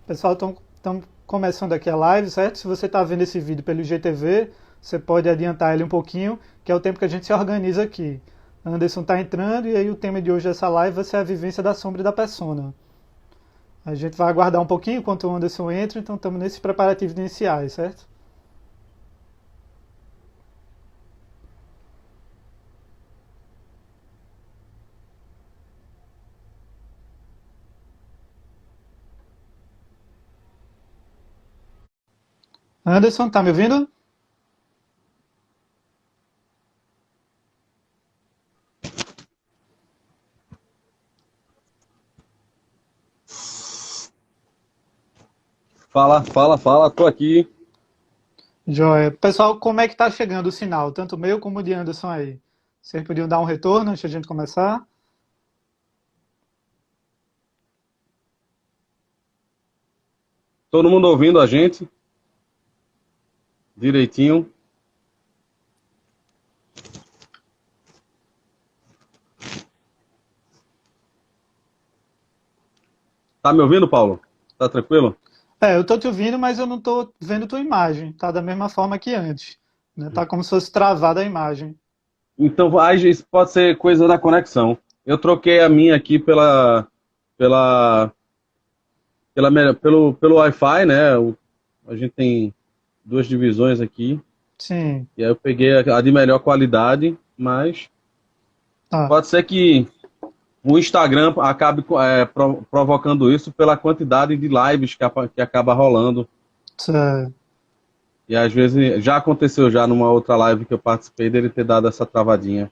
Pessoal, estamos começando aqui a live, certo? Se você está vendo esse vídeo pelo IGTV, você pode adiantar ele um pouquinho, que é o tempo que a gente se organiza aqui. Anderson está entrando e aí o tema de hoje dessa live vai ser a vivência da sombra e da persona. A gente vai aguardar um pouquinho enquanto o Anderson entra, então estamos nesses preparativos iniciais, certo? Anderson, tá me ouvindo? Fala, fala, fala, tô aqui. Joia. Pessoal, como é que tá chegando o sinal? Tanto o meu como o de Anderson aí. Vocês podiam dar um retorno antes de a gente começar? Todo mundo ouvindo a gente direitinho. Tá me ouvindo, Paulo? Tá tranquilo? Eu tô te ouvindo, mas eu não tô vendo tua imagem. Tá da mesma forma que antes, né? Tá como se fosse travada a imagem. Então, aí isso pode ser coisa da conexão. Eu troquei a minha aqui pela, pelo Wi-Fi, né? A gente tem duas divisões aqui. Sim, E aí eu peguei a de melhor qualidade, mas tá. pode ser que o Instagram acabe provocando isso pela quantidade de lives que acaba rolando. Cê- E às vezes já aconteceu já numa outra live que eu participei dele ter dado essa travadinha.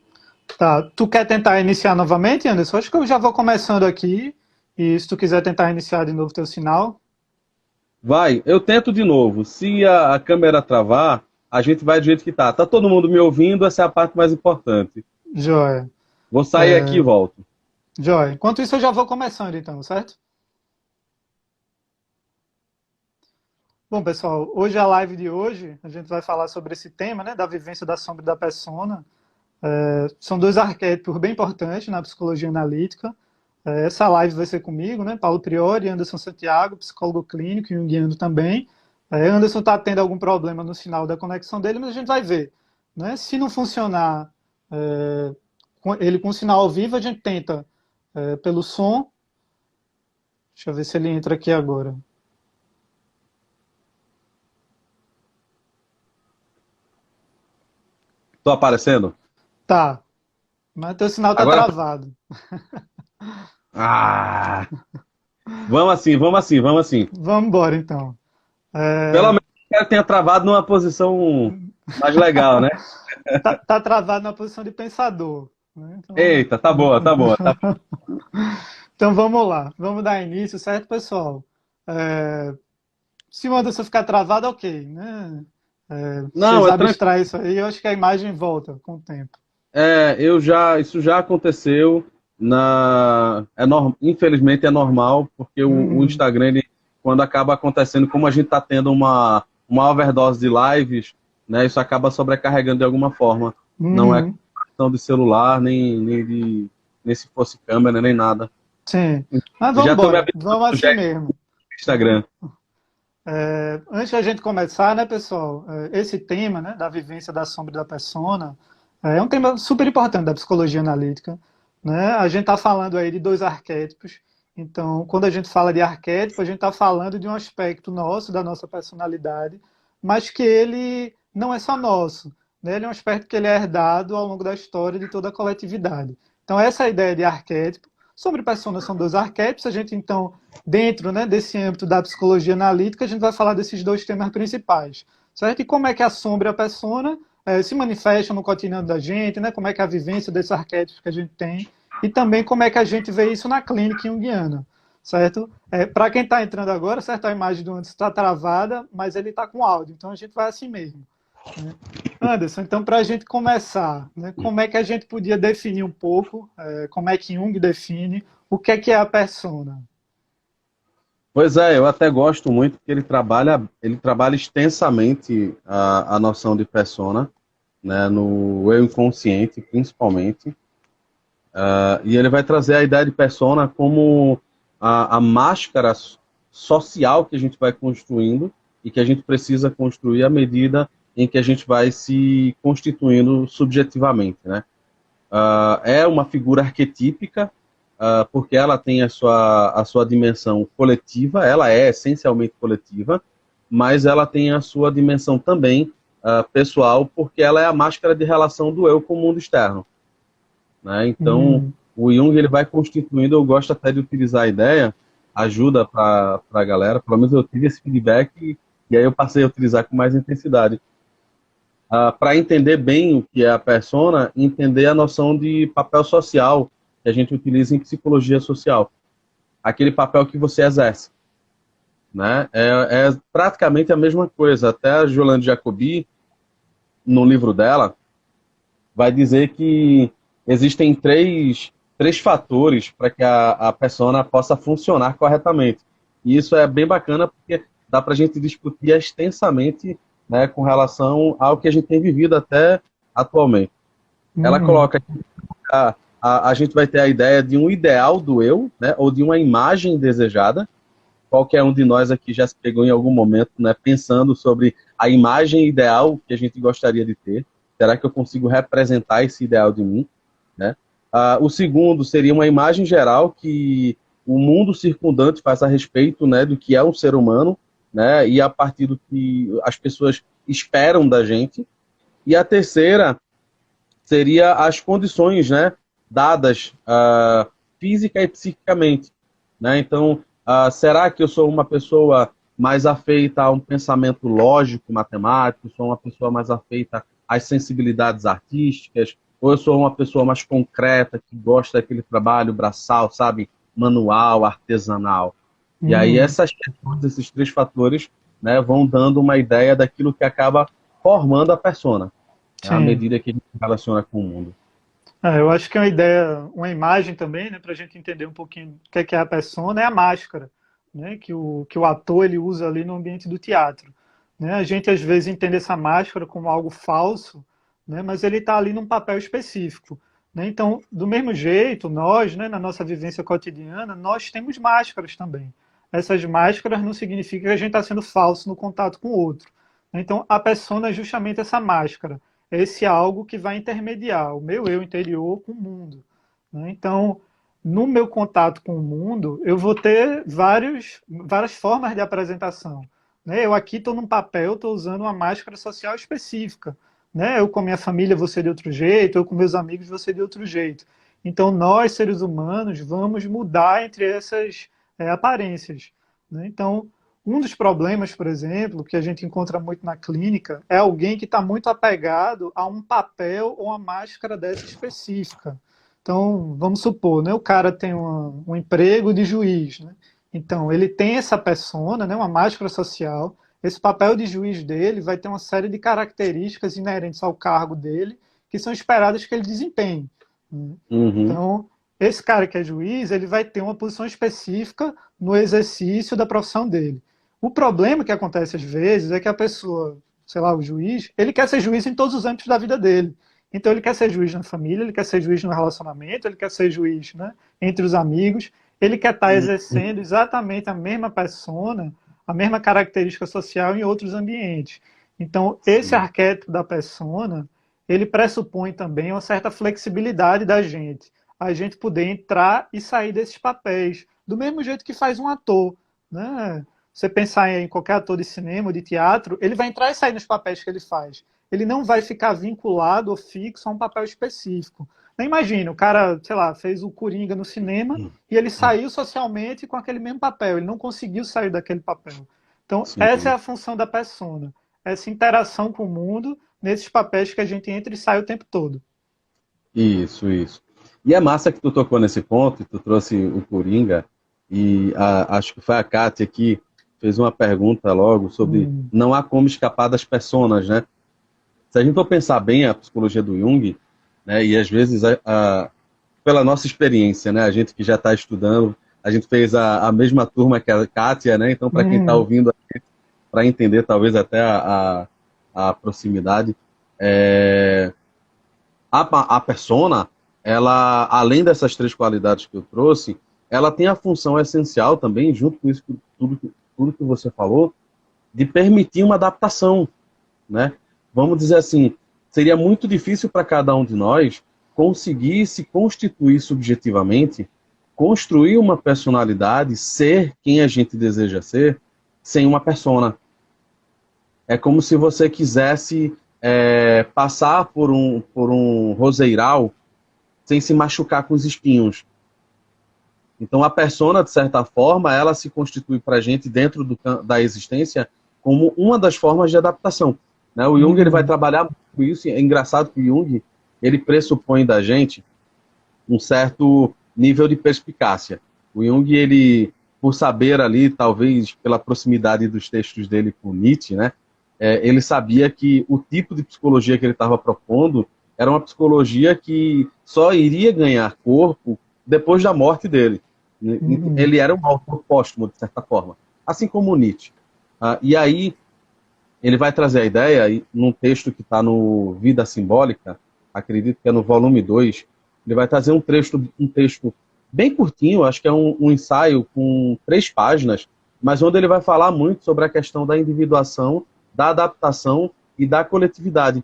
Tá. Tu quer tentar iniciar novamente, Anderson? Acho que eu já vou começando aqui. E se tu quiser tentar iniciar de novo teu sinal, Vai, eu tento de novo. Se a câmera travar, a gente vai do jeito que tá. Tá todo mundo me ouvindo? Essa é a parte mais importante. joia. Vou sair aqui e É, volto. joia. Enquanto isso, eu já vou começando então, certo? Bom, pessoal, hoje a live de hoje, a gente vai falar sobre esse tema, né, da vivência da sombra e da persona. São dois arquétipos bem importantes na psicologia analítica. Essa live vai ser comigo, né? Paulo Priori, Anderson Santiago, psicólogo clínico e junguiano também. Anderson está tendo algum problema no sinal da conexão dele, mas a gente vai ver. Né? Se não funcionar ele com o sinal ao vivo, a gente tenta pelo som. Deixa eu ver se ele entra aqui agora. Tô aparecendo? Tá, mas teu sinal está Agora. travado. Ah! Vamos assim, vamos assim, vamos assim. Vamos embora então. Pelo É, menos o cara tenha travado numa posição mais legal, né? tá travado na posição de pensador. Né? Então, Eita, tá boa, tá boa. Tá... então vamos lá, vamos dar início, certo, pessoal? É, se o Anderson ficar travado, ok, né? Vocês Não, é tranquilo. abstraem isso aí, eu acho que a imagem volta com o tempo. Isso já aconteceu infelizmente é normal, porque o Uhum, Instagram, ele, quando acaba acontecendo, como a gente está tendo uma overdose de lives, né, isso acaba sobrecarregando de alguma forma. Não é uhum, questão de celular, nem se fosse câmera, nem nada. sim. Mas vamos Já estou me embora, habituando vamos ao assim mesmo. Instagram. Antes da gente começar, né, pessoal, esse tema, né, da vivência da sombra e da persona, é um tema super importante da psicologia analítica, né? A gente está falando aí de dois arquétipos. Então, quando a gente fala de arquétipo, a gente está falando de um aspecto nosso, da nossa personalidade, mas que ele não é só nosso, né? Ele é um aspecto que ele é herdado ao longo da história de toda a coletividade. Então, essa é a ideia de arquétipo. Sobre persona são dois arquétipos. A gente, então, dentro, né, desse âmbito da psicologia analítica, a gente vai falar desses dois temas principais, certo? E como é que a sombra e a persona se manifestam no cotidiano da gente, né? Como é que é a vivência desses arquétipos que a gente tem e também como é que a gente vê isso na clínica junguiana, certo? Para quem está entrando agora, certo? A imagem do Anderson está travada, mas ele está com áudio, então a gente vai assim mesmo. Né? Anderson, então para a gente começar, né, como é que a gente podia definir um pouco, como é que Jung define o que é a persona? Pois é, eu até gosto muito porque ele trabalha extensamente a noção de persona, né, no eu inconsciente, principalmente. E ele vai trazer a ideia de persona como a máscara social que a gente vai construindo e que a gente precisa construir à medida em que a gente vai se constituindo subjetivamente, né? É uma figura arquetípica, porque ela tem a sua dimensão coletiva, ela é essencialmente coletiva, mas ela tem a sua dimensão também pessoal, porque ela é a máscara de relação do eu com o mundo externo, né? Então, o Jung ele vai constituindo, eu gosto até de utilizar a ideia, ajuda para a galera, pelo menos eu tive esse feedback e aí eu passei a utilizar com mais intensidade. Para entender bem o que é a persona, entender a noção de papel social que a gente utiliza em psicologia social. Aquele papel que você exerce, né? É praticamente a mesma coisa. Até a Jolande Jacobi, no livro dela, vai dizer que existem três fatores para que a persona possa funcionar corretamente. E isso é bem bacana porque dá para a gente discutir extensamente, né, com relação ao que a gente tem vivido até atualmente. Ela coloca que a gente vai ter a ideia de um ideal do eu, né, ou de uma imagem desejada. Qualquer um de nós aqui já se pegou em algum momento, né, pensando sobre a imagem ideal que a gente gostaria de ter. Será que eu consigo representar esse ideal de mim? Né? O segundo seria uma imagem geral que o mundo circundante faz a respeito, né, do que é um ser humano, né, e a partir do que as pessoas esperam da gente. E a terceira seria as condições, né, dadas física e psiquicamente. Né? Então, será que eu sou uma pessoa mais afeita a um pensamento lógico, matemático? Sou uma pessoa mais afeita às sensibilidades artísticas? Ou eu sou uma pessoa mais concreta, que gosta daquele trabalho braçal, sabe, manual, artesanal? E aí essas questões, esses três fatores, né, vão dando uma ideia daquilo que acaba formando a persona, né, à medida que a gente se relaciona com o mundo. Eu acho que é uma ideia, uma imagem também, né, para a gente entender um pouquinho o que é a persona, é a máscara, né, que o ator ele usa ali no ambiente do teatro. Né? A gente às vezes entende essa máscara como algo falso, né, mas ele está ali num papel específico. Né? Então, do mesmo jeito, nós, né, na nossa vivência cotidiana, nós temos máscaras também. Essas máscaras não significam que a gente está sendo falso no contato com o outro. Então, a persona é justamente essa máscara. É esse algo que vai intermediar o meu eu interior com o mundo. Né? Então, no meu contato com o mundo, eu vou ter várias formas de apresentação. Né? Eu aqui estou num papel, estou usando uma máscara social específica. Né? Eu com minha família vou ser de outro jeito, eu com meus amigos vou ser de outro jeito. Então, nós, seres humanos, vamos mudar entre essas aparências. Né? Então, um dos problemas, por exemplo, que a gente encontra muito na clínica é alguém que está muito apegado a um papel ou uma máscara dessa específica. Então, vamos supor, né, o cara tem um emprego de juiz. Né? Então, ele tem essa persona, né, uma máscara social. Esse papel de juiz dele vai ter uma série de características inerentes ao cargo dele que são esperadas que ele desempenhe. Né? Então, esse cara que é juiz, ele vai ter uma posição específica no exercício da profissão dele. O problema que acontece às vezes é que a pessoa, sei lá, o juiz, ele quer ser juiz em todos os âmbitos da vida dele. Então ele quer ser juiz na família, ele quer ser juiz no relacionamento, ele quer ser juiz, né, entre os amigos, ele quer estar exercendo exatamente a mesma persona, a mesma característica social em outros ambientes. Então esse arquétipo da persona, ele pressupõe também uma certa flexibilidade da gente, a gente poder entrar e sair desses papéis, do mesmo jeito que faz um ator, né? Você pensar em qualquer ator de cinema ou de teatro, ele vai entrar e sair nos papéis que ele faz. Ele não vai ficar vinculado ou fixo a um papel específico. Imagina, o cara, sei lá, fez o Coringa no cinema e ele saiu socialmente com aquele mesmo papel. Ele não conseguiu sair daquele papel. Então, essa é a função da persona. Essa interação com o mundo nesses papéis que a gente entra e sai o tempo todo. Isso, isso. E é massa que tu tocou nesse ponto, tu trouxe o Coringa, e acho que foi a Kátia que fez uma pergunta logo sobre não há como escapar das personas, né? Se a gente for pensar bem a psicologia do Jung, né, e às vezes, pela nossa experiência, né, a gente que já está estudando, a gente fez a mesma turma que a Kátia, né? Então, para quem está ouvindo, para entender talvez até a proximidade, a persona, ela, além dessas três qualidades que eu trouxe, ela tem a função essencial também, junto com isso, tudo que você falou, de permitir uma adaptação, né? Vamos dizer assim, seria muito difícil para cada um de nós conseguir se constituir subjetivamente, construir uma personalidade, ser quem a gente deseja ser, sem uma persona. É como se você quisesse passar por um roseiral sem se machucar com os espinhos. Então a persona, de certa forma, ela se constitui para a gente dentro da existência como uma das formas de adaptação. Né? O Jung ele vai trabalhar com isso. É engraçado que o Jung ele pressupõe da gente um certo nível de perspicácia. O Jung, ele, por saber ali, talvez pela proximidade dos textos dele com Nietzsche, né, ele sabia que o tipo de psicologia que ele estava propondo era uma psicologia que só iria ganhar corpo depois da morte dele. Ele era um autor póstumo, de certa forma, assim como o Nietzsche. E aí, ele vai trazer a ideia, num texto que está no Vida Simbólica, acredito que é no volume 2, ele vai trazer um texto bem curtinho, acho que é um ensaio com 3 páginas, mas onde ele vai falar muito sobre a questão da individuação, da adaptação e da coletividade.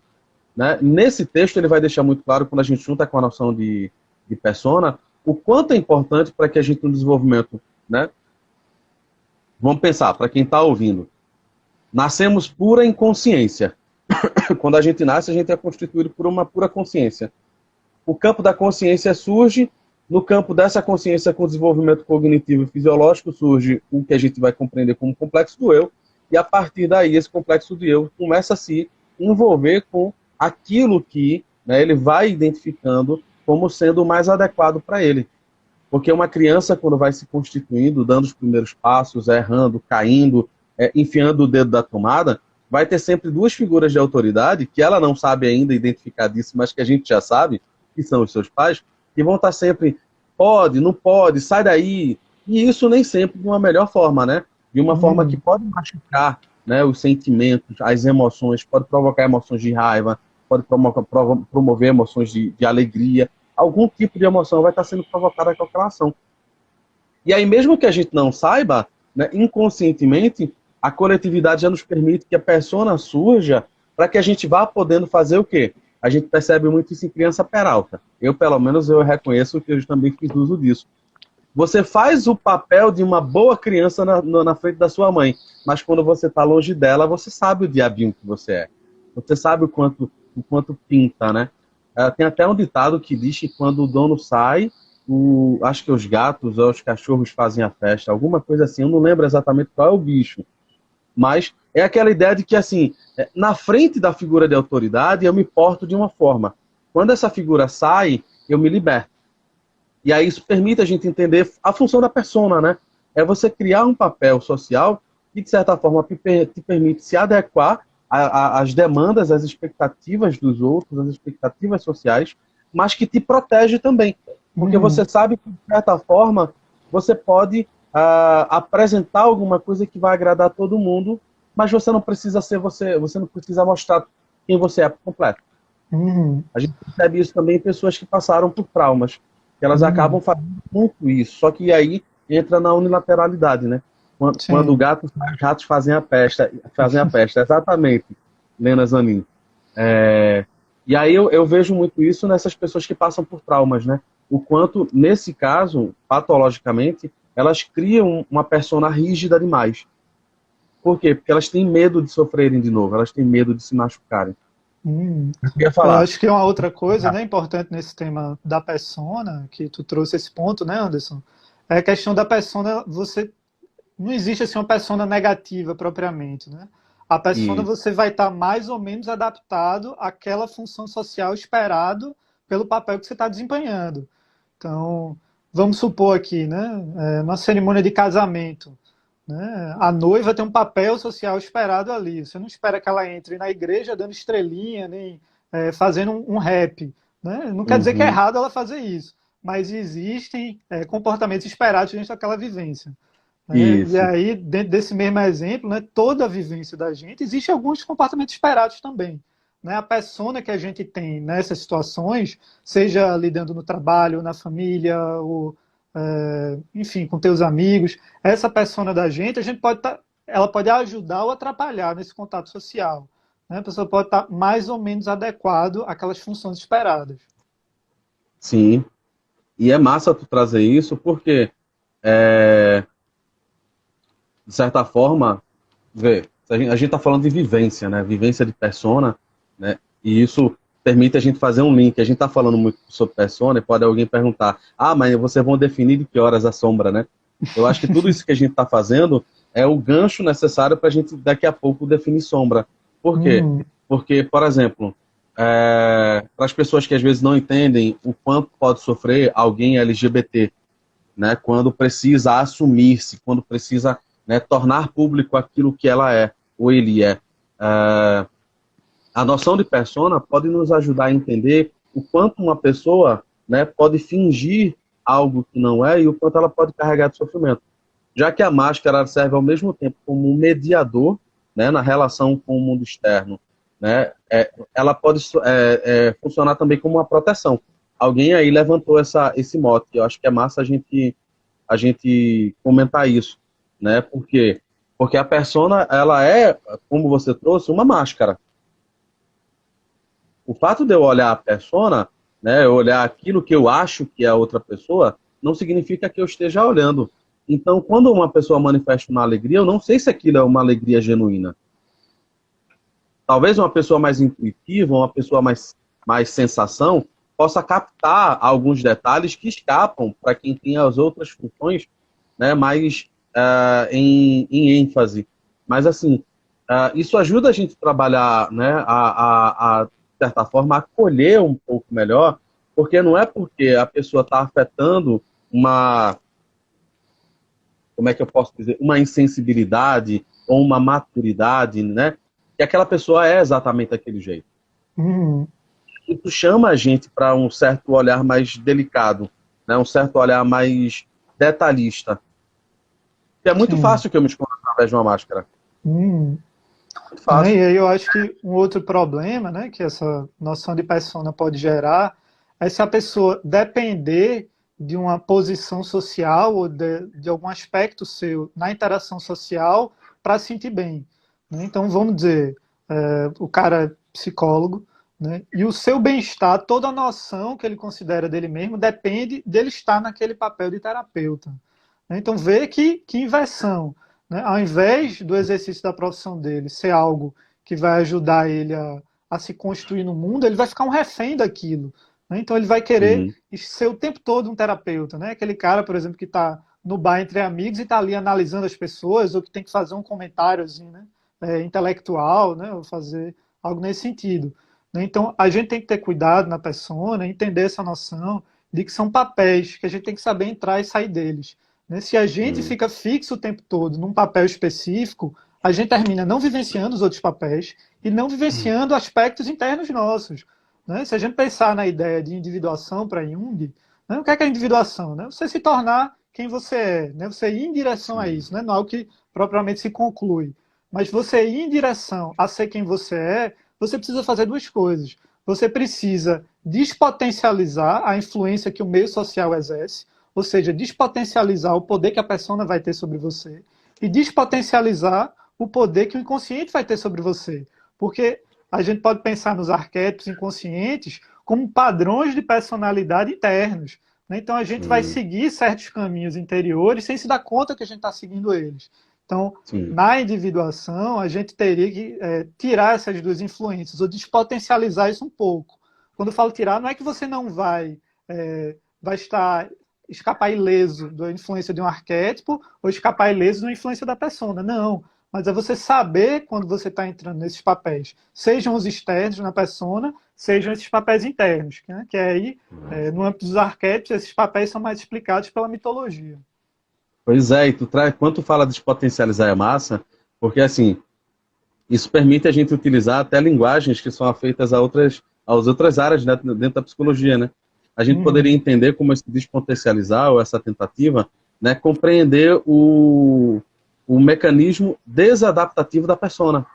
Né? Nesse texto ele vai deixar muito claro, quando a gente junta com a noção de persona, o quanto é importante para que a gente, no desenvolvimento, né? Vamos pensar, para quem está ouvindo, nascemos pura inconsciência. Quando a gente nasce, a gente é constituído por uma pura consciência. O campo da consciência surge, no campo dessa consciência com desenvolvimento cognitivo e fisiológico surge o que a gente vai compreender como complexo do eu, e a partir daí esse complexo do eu começa a se envolver com aquilo que, né, ele vai identificando como sendo o mais adequado para ele. Porque uma criança, quando vai se constituindo, dando os primeiros passos, errando, caindo, enfiando o dedo da tomada, vai ter sempre 2 figuras de autoridade, que ela não sabe ainda identificar disso, mas que a gente já sabe, que são os seus pais, que vão estar sempre, pode, não pode, sai daí. E isso nem sempre de uma melhor forma, né? De uma forma que pode machucar, né, os sentimentos, as emoções, pode provocar emoções de raiva, pode promover emoções de alegria. Algum tipo de emoção vai estar sendo provocada com aquela ação. E aí, mesmo que a gente não saiba, né, inconscientemente, a coletividade já nos permite que a persona surja para que a gente vá podendo fazer o quê? A gente percebe muito isso em criança peralta. Eu, pelo menos, eu reconheço que eu também fiz uso disso. Você faz o papel de uma boa criança na frente da sua mãe, mas quando você está longe dela, você sabe o diabinho que você é. Você sabe o quanto pinta, né? Tem até um ditado que diz que quando o dono sai, acho que os gatos ou os cachorros fazem a festa, alguma coisa assim, eu não lembro exatamente qual é o bicho. Mas é aquela ideia de que, assim, na frente da figura de autoridade, eu me porto de uma forma. Quando essa figura sai, eu me liberto. E aí isso permite a gente entender a função da persona, né? É você criar um papel social que, de certa forma, te permite se adequar às demandas, às expectativas dos outros, às expectativas sociais, mas que te protege também. Porque você sabe que, de certa forma, você pode apresentar alguma coisa que vai agradar todo mundo, mas você não precisa ser você não precisa mostrar quem você é por completo. A gente percebe isso também em pessoas que passaram por traumas, que elas acabam fazendo muito isso, só que aí entra na unilateralidade, né? Quando o gato, os ratos fazem a peste, exatamente, Lena Zanin. E aí eu vejo muito isso nessas pessoas que passam por traumas, né? O quanto, nesse caso, patologicamente, elas criam uma persona rígida demais. Por quê? Porque elas têm medo de sofrerem de novo, elas têm medo de se machucarem. Eu acho que uma outra coisa, né, importante nesse tema da persona, que tu trouxe esse ponto, né, Anderson, é a questão da persona. Não existe assim uma persona negativa propriamente, né? A persona você vai estar mais ou menos adaptado àquela função social esperado pelo papel que você está desempenhando. Então, vamos supor aqui, né, numa cerimônia de casamento, né, a noiva tem um papel social esperado ali. Você não espera que ela entre na igreja dando estrelinha, nem fazendo um rap. Né? Não quer dizer que é errado ela fazer isso, mas existem comportamentos esperados dentro daquela vivência. Né? E aí, dentro desse mesmo exemplo, né, toda a vivência da gente, existem alguns comportamentos esperados também. Né? A persona que a gente tem nessas situações, seja lidando no trabalho, na família, ou enfim, com teus amigos. Essa persona da gente, a gente pode ela pode ajudar ou atrapalhar nesse contato social. Né? A pessoa pode estar mais ou menos adequado àquelas funções esperadas. Sim. E é massa tu trazer isso, porque, de certa forma, vê, a gente está falando de vivência, né? Vivência de persona, né? E isso permite a gente fazer um link. A gente está falando muito sobre persona e pode alguém perguntar, mas vocês vão definir de que horas a sombra, né? Eu acho que tudo isso que a gente está fazendo é o gancho necessário para a gente, daqui a pouco, definir sombra. Por quê? Porque, por exemplo, para as pessoas que às vezes não entendem o quanto pode sofrer alguém LGBT, né, quando precisa assumir-se, quando precisa, né, tornar público aquilo que ela é, ou ele é. A noção de persona pode nos ajudar a entender o quanto uma pessoa, né, pode fingir algo que não é e o quanto ela pode carregar de sofrimento. Já que a máscara serve ao mesmo tempo como um mediador, né, na relação com o mundo externo, né, ela pode funcionar também como uma proteção. Alguém aí levantou esse mote, eu acho que é massa a gente comentar isso, né, porque a persona, ela é, como você trouxe, uma máscara. O fato de eu olhar a persona, né, eu olhar aquilo que eu acho que é a outra pessoa, não significa que eu esteja olhando. Então, quando uma pessoa manifesta uma alegria, eu não sei se aquilo é uma alegria genuína. Talvez uma pessoa mais intuitiva, uma pessoa mais sensação, possa captar alguns detalhes que escapam para quem tem as outras funções, né, mais em ênfase. Mas, assim, isso ajuda a gente a trabalhar, né, de certa forma, acolher um pouco melhor, porque não é porque a pessoa está afetando como é que eu posso dizer, uma insensibilidade ou uma maturidade, né, que aquela pessoa é exatamente daquele jeito. Isso chama a gente para um certo olhar mais delicado, né, um certo olhar mais detalhista. E é muito fácil que eu me esconda através de uma máscara. Muito fácil. E aí eu acho que um outro problema, né, que essa noção de persona pode gerar é se a pessoa depender de uma posição social ou de algum aspecto seu na interação social para se sentir bem. Né? Então, vamos dizer, o cara é psicólogo, né, e o seu bem-estar, toda a noção que ele considera dele mesmo depende dele estar naquele papel de terapeuta. Né? Então, vê que inversão. Né? Ao invés do exercício da profissão dele ser algo que vai ajudar ele a se construir no mundo, ele vai ficar um refém daquilo. Né? Então ele vai querer ser o tempo todo um terapeuta. Né? Aquele cara, por exemplo, que está no bar entre amigos e está ali analisando as pessoas, ou que tem que fazer um comentáriozinho, né, intelectual, né, ou fazer algo nesse sentido. Né? Então a gente tem que ter cuidado na persona, entender essa noção de que são papéis, que a gente tem que saber entrar e sair deles. Se a gente fica fixo o tempo todo num papel específico, a gente termina não vivenciando os outros papéis e não vivenciando aspectos internos nossos. Né? Se a gente pensar na ideia de individuação para Jung, né, o que é a individuação? Né? Você se tornar quem você é, né? Você ir em direção a isso, né? Não é algo que propriamente se conclui. Mas você ir em direção a ser quem você é, você precisa fazer duas coisas. Você precisa despotencializar a influência que o meio social exerce, ou seja, despotencializar o poder que a persona vai ter sobre você e despotencializar o poder que o inconsciente vai ter sobre você. Porque a gente pode pensar nos arquétipos inconscientes como padrões de personalidade internos. Né? Então a gente vai seguir certos caminhos interiores sem se dar conta que a gente está seguindo eles. Então, na individuação, a gente teria que tirar essas duas influências ou despotencializar isso um pouco. Quando eu falo tirar, não é que você não vai escapar ileso da influência de um arquétipo ou escapar ileso da influência da persona. Não. Mas é você saber quando você está entrando nesses papéis, sejam os externos na persona, sejam esses papéis internos. Né? Que aí, no âmbito dos arquétipos, esses papéis são mais explicados pela mitologia. Pois é, e quando tu fala de despotencializar a massa, porque assim, isso permite a gente utilizar até linguagens que são afeitas às outras áreas, né, dentro da psicologia, né? A gente poderia entender como esse despotencializar, ou essa tentativa, né, compreender o mecanismo desadaptativo da persona.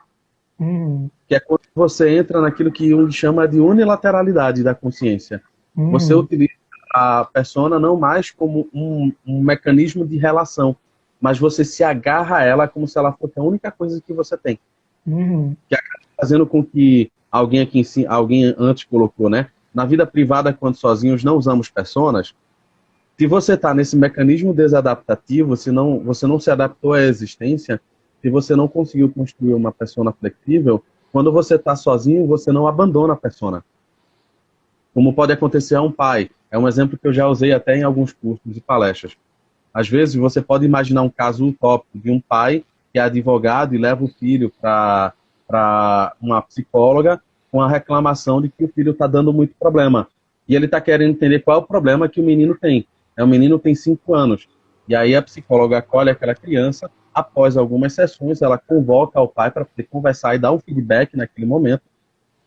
Que é quando você entra naquilo que Jung chama de unilateralidade da consciência. Você utiliza a persona não mais como um mecanismo de relação, mas você se agarra a ela como se ela fosse a única coisa que você tem. Uhum. Que acaba fazendo com que alguém aqui em cima, alguém antes colocou, né? Na vida privada, quando sozinhos, não usamos personas. Se você está nesse mecanismo desadaptativo, se não, você não se adaptou à existência, se você não conseguiu construir uma persona flexível, quando você está sozinho, você não abandona a persona. Como pode acontecer a um pai. É um exemplo que eu já usei até em alguns cursos e palestras. Às vezes, você pode imaginar um caso utópico de um pai que é advogado e leva o filho para uma psicóloga com a reclamação de que o filho está dando muito problema. E ele está querendo entender qual é o problema que o menino tem. O menino tem 5 anos. E aí a psicóloga acolhe aquela criança, após algumas sessões, ela convoca o pai para poder conversar e dar um feedback naquele momento.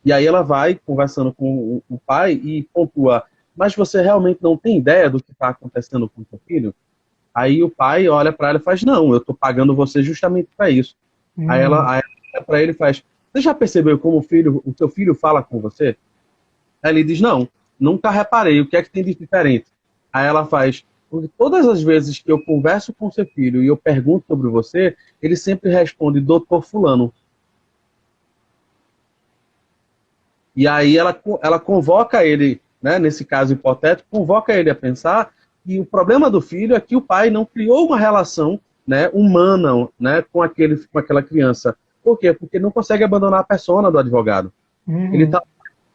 E aí ela vai conversando com o pai e pontua, mas você realmente não tem ideia do que está acontecendo com o seu filho? Aí o pai olha para ela e faz, não, eu estou pagando você justamente para isso. Aí ela olha para ele e faz, você já percebeu como o seu filho fala com você? Aí ele diz, não, nunca reparei, o que é que tem de diferente? Aí ela faz, porque todas as vezes que eu converso com seu filho e eu pergunto sobre você, ele sempre responde, doutor fulano. E aí ela convoca ele, né, nesse caso hipotético, convoca ele a pensar que o problema do filho é que o pai não criou uma relação, né, humana, né, com aquela criança. Por quê? Porque não consegue abandonar a persona do advogado. Ele está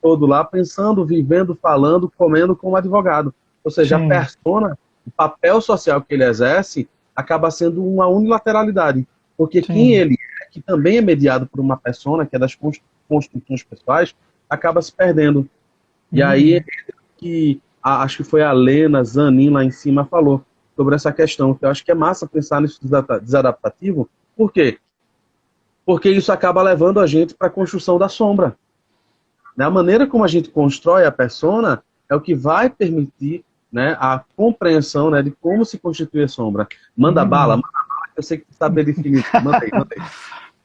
todo lá pensando, vivendo, falando, comendo como advogado. Ou seja, Sim. a persona, o papel social que ele exerce, acaba sendo uma unilateralidade. Porque Sim. quem ele é, que também é mediado por uma persona, que é das construções pessoais, acaba se perdendo. E aí que acho que foi a Lena Zanin lá em cima falou sobre essa questão, que eu acho que é massa pensar nisso desadaptativo. Por quê? Porque isso acaba levando a gente para a construção da sombra. A maneira como a gente constrói a persona é o que vai permitir, né, a compreensão, né, de como se constitui a sombra. Manda bala, eu sei que tu sabe definir. Manda aí, manda aí.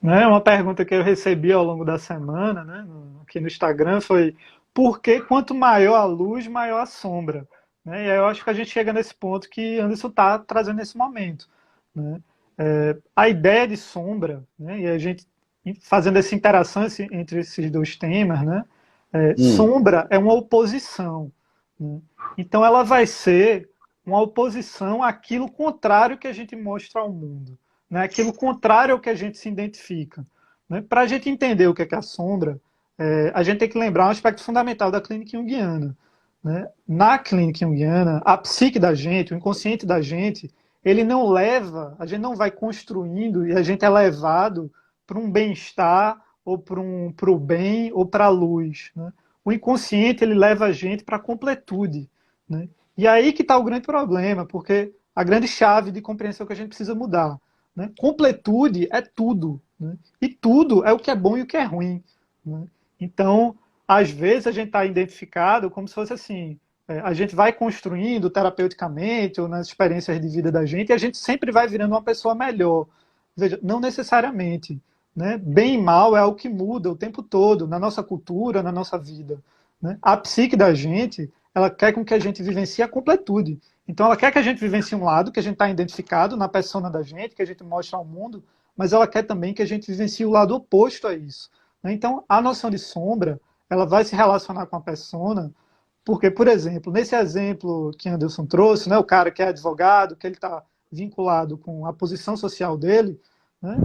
Né, uma pergunta que eu recebi ao longo da semana, né, aqui no Instagram, foi por que quanto maior a luz, maior a sombra? Né? E aí eu acho que a gente chega nesse ponto que Anderson está trazendo nesse momento. Né? A ideia de sombra, né, e a gente fazendo essa interação entre esses dois temas, né, sombra é uma oposição. Né? Então ela vai ser uma oposição àquilo contrário que a gente mostra ao mundo. Né? Aquilo contrário ao que a gente se identifica. Né? Para a gente entender o que é a sombra, a gente tem que lembrar um aspecto fundamental da clínica junguiana. Né? Na clínica junguiana, a psique da gente, o inconsciente da gente, ele não leva, a gente não vai construindo e a gente é levado para um bem-estar ou para o bem ou para a luz. Né? O inconsciente ele leva a gente para a completude. Né? E aí que está o grande problema, porque a grande chave de compreensão que a gente precisa mudar. Né? Completude é tudo. Né? E tudo é o que é bom e o que é ruim. Né? Então, às vezes a gente está identificado como se fosse assim, a gente vai construindo terapeuticamente ou nas experiências de vida da gente e a gente sempre vai virando uma pessoa melhor. Veja, não necessariamente. Né? Bem e mal é algo que muda o tempo todo, na nossa cultura, na nossa vida. Né? A psique da gente, ela quer com que a gente vivencie a completude. Então ela quer que a gente vivencie um lado, que a gente está identificado na persona da gente, que a gente mostra ao mundo, mas ela quer também que a gente vivencie o lado oposto a isso. Né? Então a noção de sombra, ela vai se relacionar com a persona, porque, por exemplo, nesse exemplo que Anderson trouxe, né, o cara que é advogado, que ele está vinculado com a posição social dele, né,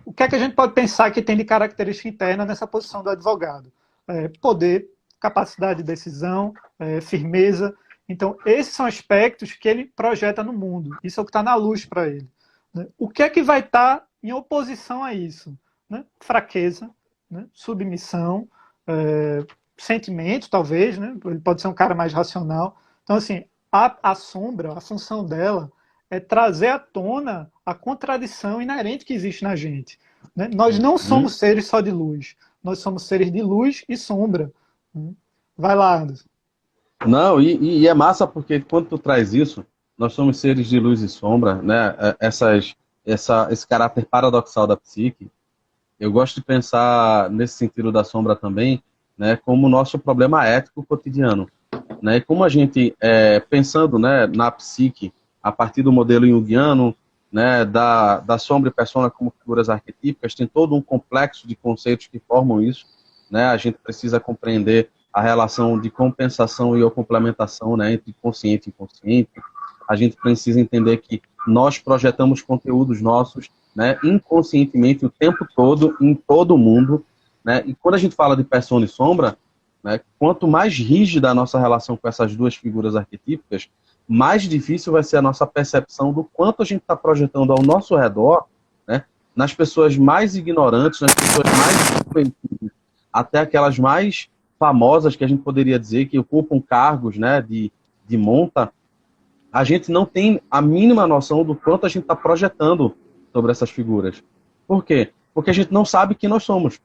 o que é que a gente pode pensar que tem de característica interna nessa posição do advogado? Poder, capacidade de decisão, firmeza. Então, esses são aspectos que ele projeta no mundo. Isso é o que está na luz para ele. Né? O que é que vai estar em oposição a isso? Né? Fraqueza, né? Submissão, sentimento, talvez. Né? Ele pode ser um cara mais racional. Então, assim, a sombra, a função dela é trazer à tona a contradição inerente que existe na gente. Né? Nós não somos seres só de luz. Nós somos seres de luz e sombra. Vai lá, Anderson. Não, e é massa porque quando tu traz isso, nós somos seres de luz e sombra, né? Esse caráter paradoxal da psique, eu gosto de pensar nesse sentido da sombra também, né? Como o nosso problema ético cotidiano. né? E como a gente, pensando, né, na psique, a partir do modelo junguiano, né, da sombra e persona como figuras arquetípicas, tem todo um complexo de conceitos que formam isso, né? A gente precisa compreender a relação de compensação e ou complementação, né, entre consciente e inconsciente. A gente precisa entender que nós projetamos conteúdos nossos, né, inconscientemente o tempo todo, em todo mundo, né? E quando a gente fala de persona e sombra, né, quanto mais rígida a nossa relação com essas duas figuras arquetípicas, mais difícil vai ser a nossa percepção do quanto a gente está projetando ao nosso redor, né, nas pessoas mais ignorantes, nas pessoas mais desconhecidas, até aquelas mais famosas que a gente poderia dizer que ocupam cargos, né, de monta. A gente não tem a mínima noção do quanto a gente está projetando sobre essas figuras. Por quê? Porque a gente não sabe quem nós somos.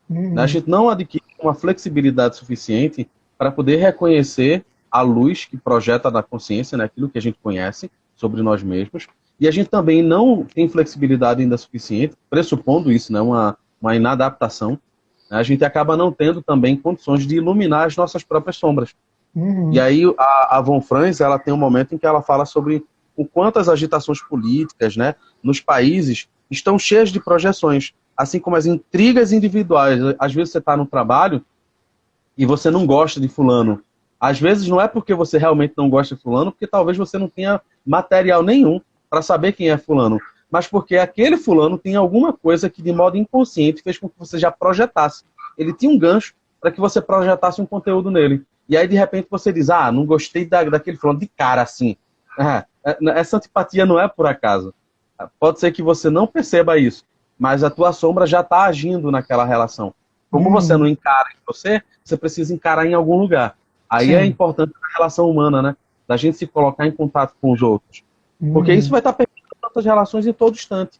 Né? A Uhum. gente não adquire uma flexibilidade suficiente para poder reconhecer a luz que projeta na consciência, né, aquilo que a gente conhece sobre nós mesmos, e a gente também não tem flexibilidade ainda suficiente, pressupondo isso, né, uma inadaptação, né, a gente acaba não tendo também condições de iluminar as nossas próprias sombras. E Uhum. aí a Von Franz, ela tem um momento em que ela fala sobre o quanto as agitações políticas, né, nos países estão cheias de projeções, assim como as intrigas individuais. Às vezes você está no trabalho e você não gosta de fulano. Às vezes não é porque você realmente não gosta de fulano, porque talvez você não tenha material nenhum para saber quem é fulano, mas porque aquele fulano tem alguma coisa que de modo inconsciente fez com que você já projetasse. Ele tinha um gancho para que você projetasse um conteúdo nele. E aí de repente você diz, não gostei daquele fulano de cara assim. Essa antipatia não é por acaso. Pode ser que você não perceba isso, mas a tua sombra já está agindo naquela relação. Como você não Uhum. encara em você, você precisa encarar em algum lugar. Aí é Sim. importante a relação humana, né? Da gente se colocar em contato com os outros. Porque isso Uhum. vai estar permitindo nossas relações em todo instante.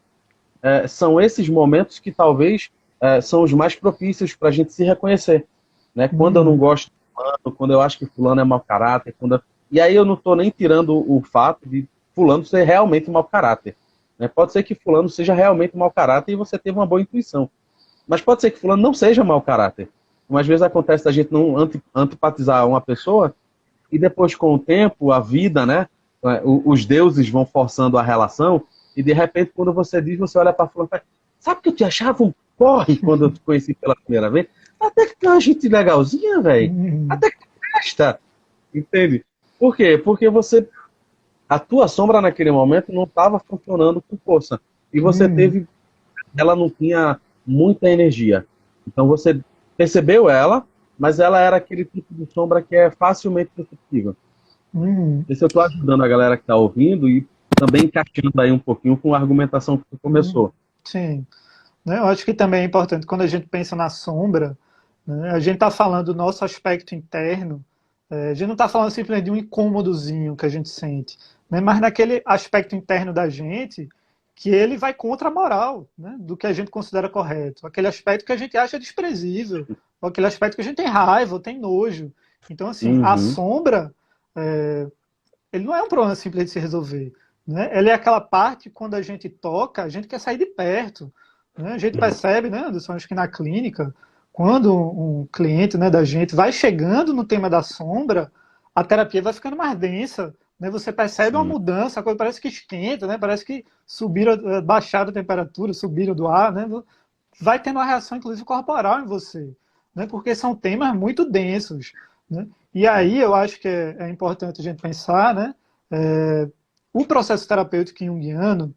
São esses momentos que talvez são os mais propícios para a gente se reconhecer. Né? Quando eu não Uhum. gosto de fulano, quando eu acho que fulano é mau caráter, e aí eu não estou nem tirando o fato de fulano ser realmente mau caráter. Né? Pode ser que fulano seja realmente mau caráter e você teve uma boa intuição. Mas pode ser que fulano não seja mau caráter. Como às vezes acontece da gente não antipatizar uma pessoa e depois com o tempo, a vida, né? Os deuses vão forçando a relação e de repente quando você diz, você olha para fulano e fala, sabe que eu te achava um porre quando eu te conheci pela primeira vez? Até que tem uma gente legalzinha, velho. Uhum. Até que presta. Entende? Por quê? Porque a tua sombra naquele momento não estava funcionando com força. E você Uhum. teve, ela não tinha muita energia. Então você percebeu ela, mas ela era aquele tipo de sombra que é facilmente perceptível. Uhum. Esse eu estou ajudando a galera que está ouvindo e também encaixando aí um pouquinho com a argumentação que tu Uhum. começou. Sim. Né, eu acho que também é importante, quando a gente pensa na sombra, né, a gente está falando do nosso aspecto interno, a gente não está falando simplesmente de um incômodozinho que a gente sente, né, mas naquele aspecto interno da gente que ele vai contra a moral, né, do que a gente considera correto, aquele aspecto que a gente acha desprezível, ou aquele aspecto que a gente tem raiva, ou tem nojo. Então, assim, a Uhum. sombra, é, ele não é um problema simples de se resolver. Né? Ele é aquela parte quando a gente toca, a gente quer sair de perto. Né? A gente percebe, né, Anderson, acho que na clínica, quando um cliente, né, da gente vai chegando no tema da sombra, a terapia vai ficando mais densa. Né? Você percebe uma Sim, mudança, a coisa parece que esquenta, né? Parece que subiram, baixaram a temperatura, subiram do ar. Né? Vai tendo uma reação, inclusive, corporal em você. Né? Porque são temas muito densos. Né? E aí eu acho que é importante a gente pensar, né? É, o processo terapêutico junguiano,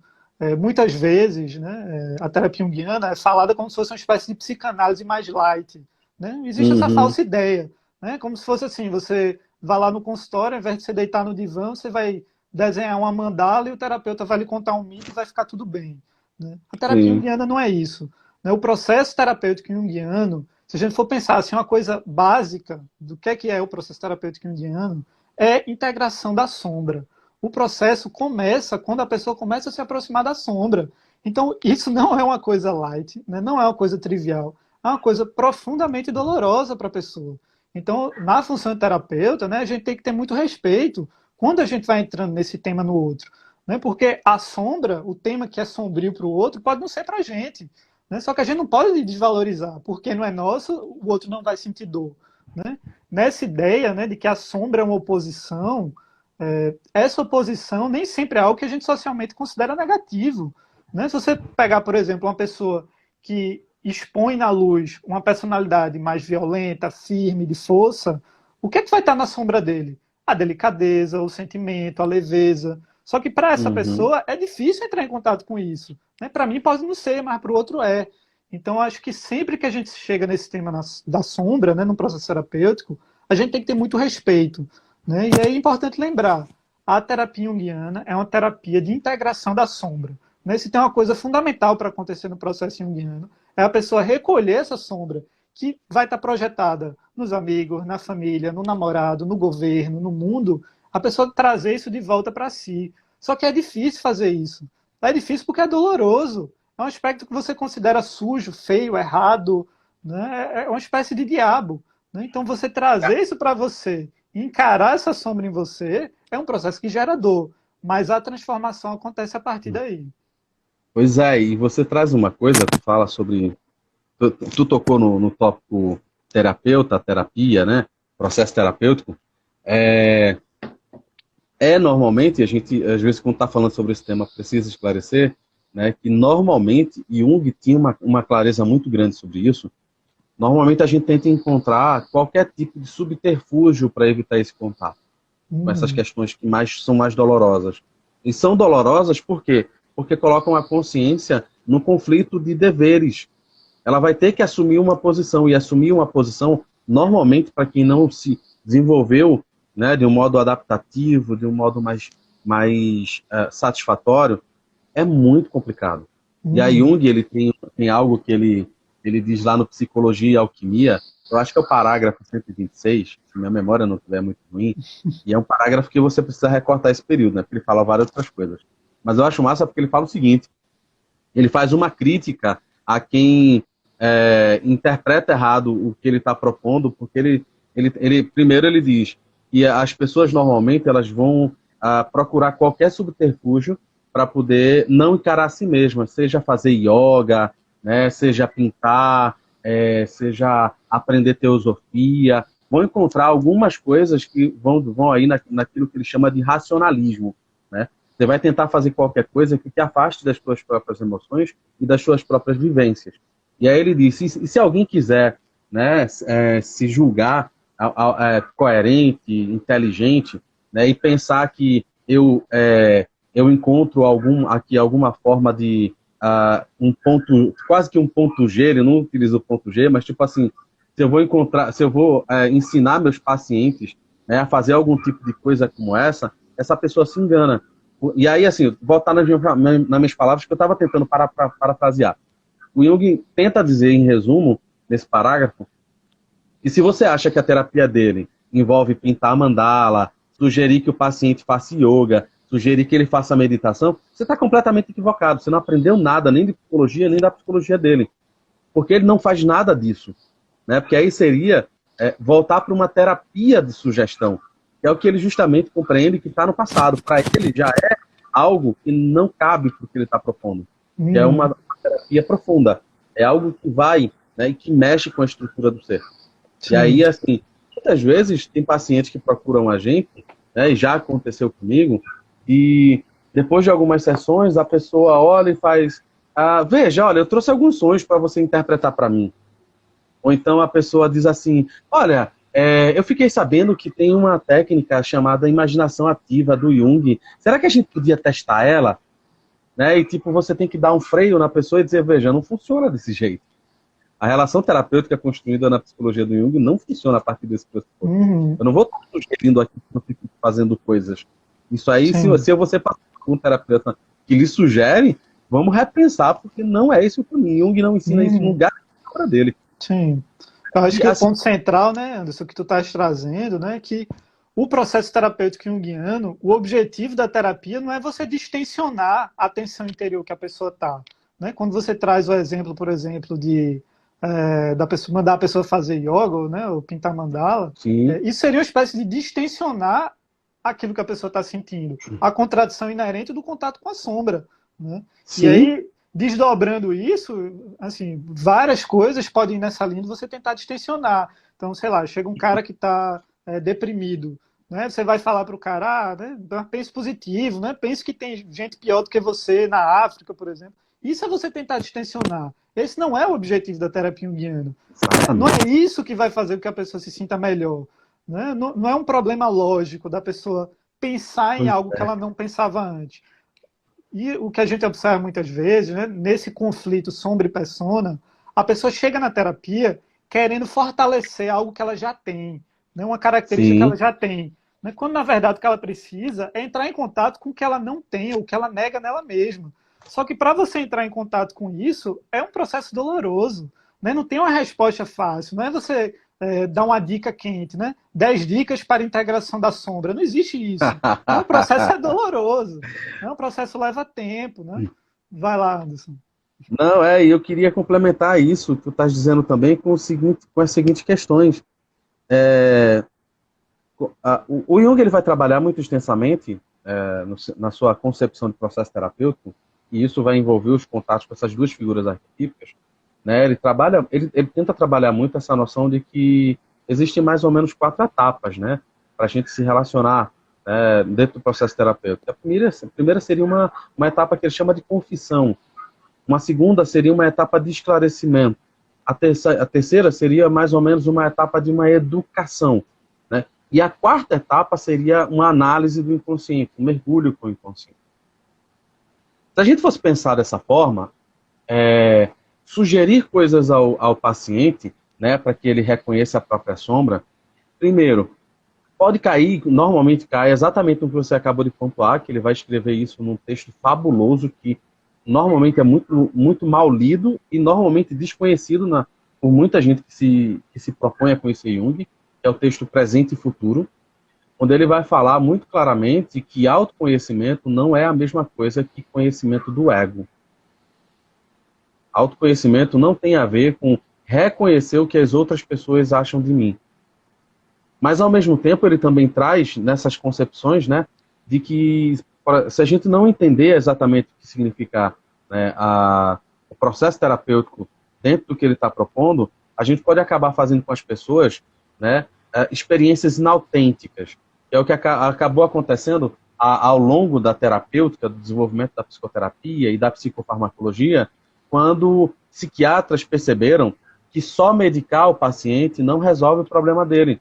muitas vezes, né, a terapia junguiana é falada como se fosse uma espécie de psicanálise mais light. Né? Existe essa uhum. falsa ideia, né? Como se fosse assim, você vai lá no consultório, ao invés de você deitar no divã, você vai desenhar uma mandala e o terapeuta vai lhe contar um mito e vai ficar tudo bem. Né? A terapia Sim. junguiana não é isso. Né? O processo terapêutico junguiano, se a gente for pensar assim, uma coisa básica do que é o processo terapêutico junguiano, é integração da sombra. O processo começa quando a pessoa começa a se aproximar da sombra. Então, isso não é uma coisa light, né? Não é uma coisa trivial, é uma coisa profundamente dolorosa para a pessoa. Então, na função de terapeuta, né, a gente tem que ter muito respeito quando a gente vai entrando nesse tema no outro. Né? Porque a sombra, o tema que é sombrio para o outro, pode não ser para a gente. Né? Só que a gente não pode desvalorizar, porque não é nosso, o outro não vai sentir dor. né? Nessa ideia, né, de que a sombra é uma oposição, essa oposição nem sempre é algo que a gente socialmente considera negativo, né? Se você pegar, por exemplo, uma pessoa que expõe na luz uma personalidade mais violenta, firme, de força, o que é que vai estar na sombra dele? A delicadeza, o sentimento, a leveza. Só que para essa Uhum. pessoa é difícil entrar em contato com isso, né? Para mim pode não ser, mas para o outro é. Então, acho que sempre que a gente chega nesse tema da sombra, né, no processo terapêutico, a gente tem que ter muito respeito, né? E é importante lembrar, a terapia junguiana é uma terapia de integração da sombra. Né? Se tem uma coisa fundamental para acontecer no processo junguiano, é a pessoa recolher essa sombra, que vai estar projetada nos amigos, na família, no namorado, no governo, no mundo, a pessoa trazer isso de volta para si. Só que é difícil fazer isso. É difícil porque é doloroso. É um aspecto que você considera sujo, feio, errado, né? É uma espécie de diabo. Né? Então, você trazer isso para você, encarar essa sombra em você, é um processo que gera dor, mas a transformação acontece a partir daí. Pois é, e você traz uma coisa, tu fala sobre. Tu tocou no tópico terapeuta, terapia, né? Processo terapêutico. É, normalmente, a gente, às vezes, quando está falando sobre esse tema, precisa esclarecer, né, que normalmente, e Jung tinha uma clareza muito grande sobre isso, normalmente a gente tenta encontrar qualquer tipo de subterfúgio para evitar esse contato, com essas Uhum. questões que são mais dolorosas. E são dolorosas por quê? Porque colocam a consciência no conflito de deveres. Ela vai ter que assumir uma posição, e assumir uma posição, normalmente, para quem não se desenvolveu, né, de um modo adaptativo, de um modo mais satisfatório, é muito complicado. E a Uhum. Jung, ele tem algo que ele diz lá no Psicologia e Alquimia, eu acho que é o parágrafo 126, se minha memória não estiver muito ruim, e é um parágrafo que você precisa recortar esse período, né, porque ele fala várias outras coisas. Mas eu acho massa porque ele fala o seguinte, ele faz uma crítica a quem interpreta errado o que ele está propondo, porque primeiro ele diz que as pessoas normalmente elas vão procurar qualquer subterfúgio para poder não encarar a si mesmas, seja fazer yoga, né, seja pintar, seja aprender teosofia, vão encontrar algumas coisas que vão aí naquilo que ele chama de racionalismo, né? Você vai tentar fazer qualquer coisa que te afaste das suas próprias emoções e das suas próprias vivências. E aí ele disse, e se alguém quiser, né, se julgar coerente, inteligente, né, e pensar que eu encontro alguma forma de um ponto, quase que um ponto G, ele não utiliza o ponto G, mas tipo assim, se eu vou ensinar meus pacientes, né, a fazer algum tipo de coisa como essa pessoa se engana. E aí, assim, voltar nas minhas palavras, que eu estava tentando parafrasear. O Jung tenta dizer, em resumo, nesse parágrafo, que se você acha que a terapia dele envolve pintar mandala, sugerir que o paciente faça yoga, sugerir que ele faça meditação, você está completamente equivocado. Você não aprendeu nada, nem de psicologia, nem da psicologia dele. Porque ele não faz nada disso. Né? Porque aí seria voltar para uma terapia de sugestão, que é o que ele justamente compreende que está no passado. Para ele já é algo que não cabe para o que ele está propondo, que é Uhum. uma terapia profunda, é algo que vai, né, e que mexe com a estrutura do ser. E Sim. aí, assim, muitas vezes tem pacientes que procuram a gente, né, e já aconteceu comigo, e depois de algumas sessões a pessoa olha e faz, veja, olha, eu trouxe alguns sonhos para você interpretar para mim. Ou então a pessoa diz assim, olha, eu fiquei sabendo que tem uma técnica chamada imaginação ativa do Jung. Será que a gente podia testar ela? Né? E tipo, você tem que dar um freio na pessoa e dizer, veja, não funciona desse jeito. A relação terapêutica construída na psicologia do Jung não funciona a partir desse pressuposto. Uhum. Eu não vou estar sugerindo aqui que você fique fazendo coisas. Isso aí, Sim. se você passar por um terapeuta que lhe sugere, vamos repensar, porque não é esse o caminho. Jung não ensina isso em Uhum. lugar da obra dele. Sim. Eu acho E que o assim, ponto central, né, Anderson, que tu estás trazendo, né, que o processo terapêutico junguiano, o objetivo da terapia não é você distensionar a tensão interior que a pessoa está. Né? Quando você traz o exemplo, por exemplo, de da pessoa, mandar a pessoa fazer yoga, né, ou pintar mandala, sim, isso seria uma espécie de distensionar aquilo que a pessoa está sentindo, a contradição inerente do contato com a sombra. Né? E sim, aí, desdobrando isso, assim, várias coisas podem ir nessa linha de você tentar distensionar. Então, sei lá, chega um cara que está deprimido, né? Você vai falar para o cara, né? Pense positivo, né? Pense que tem gente pior do que você na África, por exemplo. Isso é você tentar distensionar. Esse não é o objetivo da terapia junguiana. Não é isso que vai fazer com que a pessoa se sinta melhor. Né? Não é um problema lógico da pessoa pensar em algo que ela não pensava antes. E o que a gente observa muitas vezes, né, nesse conflito sombra e persona, a pessoa chega na terapia querendo fortalecer algo que ela já tem, né, uma característica que ela já tem. Né, quando, na verdade, o que ela precisa é entrar em contato com o que ela não tem, ou o que ela nega nela mesma. Só que para você entrar em contato com isso, é um processo doloroso. Né? Não tem uma resposta fácil. Não é você dar uma dica quente, né? 10 dicas para a integração da sombra. Não existe isso. O processo é doloroso. O processo leva tempo. Né? Vai lá, Anderson. Não, eu queria complementar isso que tu estás dizendo também com as seguintes questões. O Jung ele vai trabalhar muito extensamente na sua concepção de processo terapêutico, e isso vai envolver os contatos com essas duas figuras arquetípicas. Né? Ele tenta trabalhar muito essa noção de que existem mais ou menos 4 etapas, né, para a gente se relacionar dentro do processo terapêutico. A primeira seria uma etapa que ele chama de confissão. Uma segunda seria uma etapa de esclarecimento. A terceira seria mais ou menos uma etapa de uma educação. Né? E a quarta etapa seria uma análise do inconsciente, um mergulho com o inconsciente. Se a gente fosse pensar dessa forma, sugerir coisas ao paciente, né, para que ele reconheça a própria sombra, primeiro, pode cair, normalmente cai exatamente no que você acabou de pontuar, que ele vai escrever isso num texto fabuloso, que normalmente é muito, muito mal lido e normalmente desconhecido por muita gente que se propõe a conhecer Jung, que é o texto Presente e Futuro, onde ele vai falar muito claramente que autoconhecimento não é a mesma coisa que conhecimento do ego. Autoconhecimento não tem a ver com reconhecer o que as outras pessoas acham de mim. Mas, ao mesmo tempo, ele também traz nessas concepções, né, de que se a gente não entender exatamente o que significa, né, o processo terapêutico dentro do que ele está propondo, a gente pode acabar fazendo com as pessoas, né, experiências inautênticas. Que é o que acabou acontecendo ao longo da terapêutica, do desenvolvimento da psicoterapia e da psicofarmacologia, quando psiquiatras perceberam que só medicar o paciente não resolve o problema dele.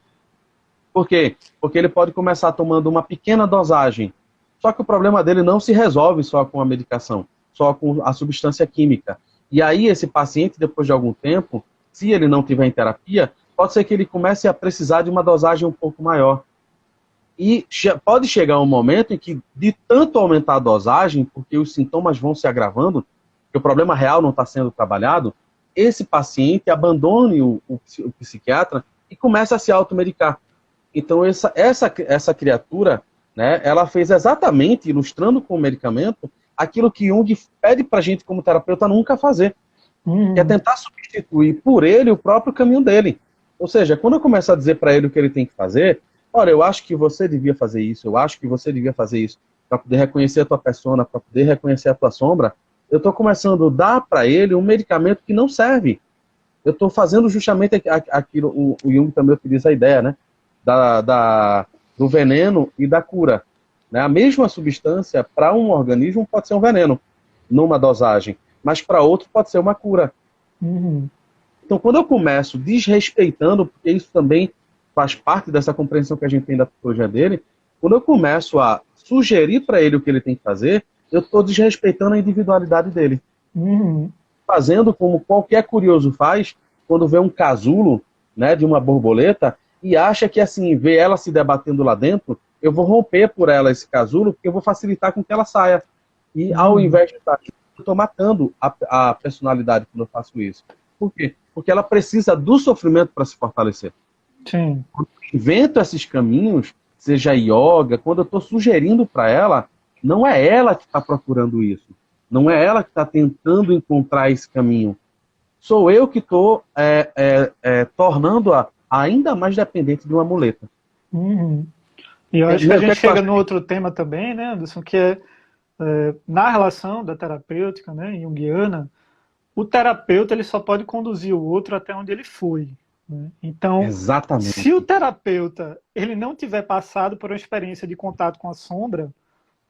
Por quê? Porque ele pode começar tomando uma pequena dosagem, só que o problema dele não se resolve só com a medicação, só com a substância química. E aí esse paciente, depois de algum tempo, se ele não tiver em terapia, pode ser que ele comece a precisar de uma dosagem um pouco maior. E pode chegar um momento em que, de tanto aumentar a dosagem, porque os sintomas vão se agravando, que o problema real não está sendo trabalhado, esse paciente abandone o psiquiatra e comece a se automedicar. Então, essa criatura, né, ela fez exatamente, ilustrando com o medicamento, aquilo que Jung pede para a gente, como terapeuta, nunca fazer. Que é tentar substituir por ele o próprio caminho dele. Ou seja, quando eu começo a dizer para ele o que ele tem que fazer, olha, eu acho que você devia fazer isso, eu acho que você devia fazer isso, para poder reconhecer a tua persona, para poder reconhecer a tua sombra, eu estou começando a dar para ele um medicamento que não serve. Eu estou fazendo justamente aquilo, o Jung também utiliza a ideia, né, do veneno e da cura. Né? A mesma substância, para um organismo, pode ser um veneno, numa dosagem, mas para outro pode ser uma cura. Então, quando eu começo desrespeitando, porque isso também faz parte dessa compreensão que a gente tem da psicologia dele, quando eu começo a sugerir para ele o que ele tem que fazer, eu estou desrespeitando a individualidade dele. Fazendo como qualquer curioso faz, quando vê um casulo, né, de uma borboleta, e acha que, assim, vê ela se debatendo lá dentro, eu vou romper por ela esse casulo, porque eu vou facilitar com que ela saia. E ao invés de estar, eu estou matando a personalidade quando eu faço isso. Por quê? Porque ela precisa do sofrimento para se fortalecer. Sim. Quando eu invento esses caminhos, seja yoga, quando eu estou sugerindo para ela, não é ela que está procurando isso. Não é ela que está tentando encontrar esse caminho. Sou eu que estou tornando-a ainda mais dependente de uma muleta. E eu acho que a gente chega no outro tema também, né, Anderson, que é Na relação da terapêutica, né, junguiana, o terapeuta ele só pode conduzir o outro até onde ele foi, né? Então, se o Exatamente. terapeuta ele não tiver passado por uma experiência de contato com a sombra,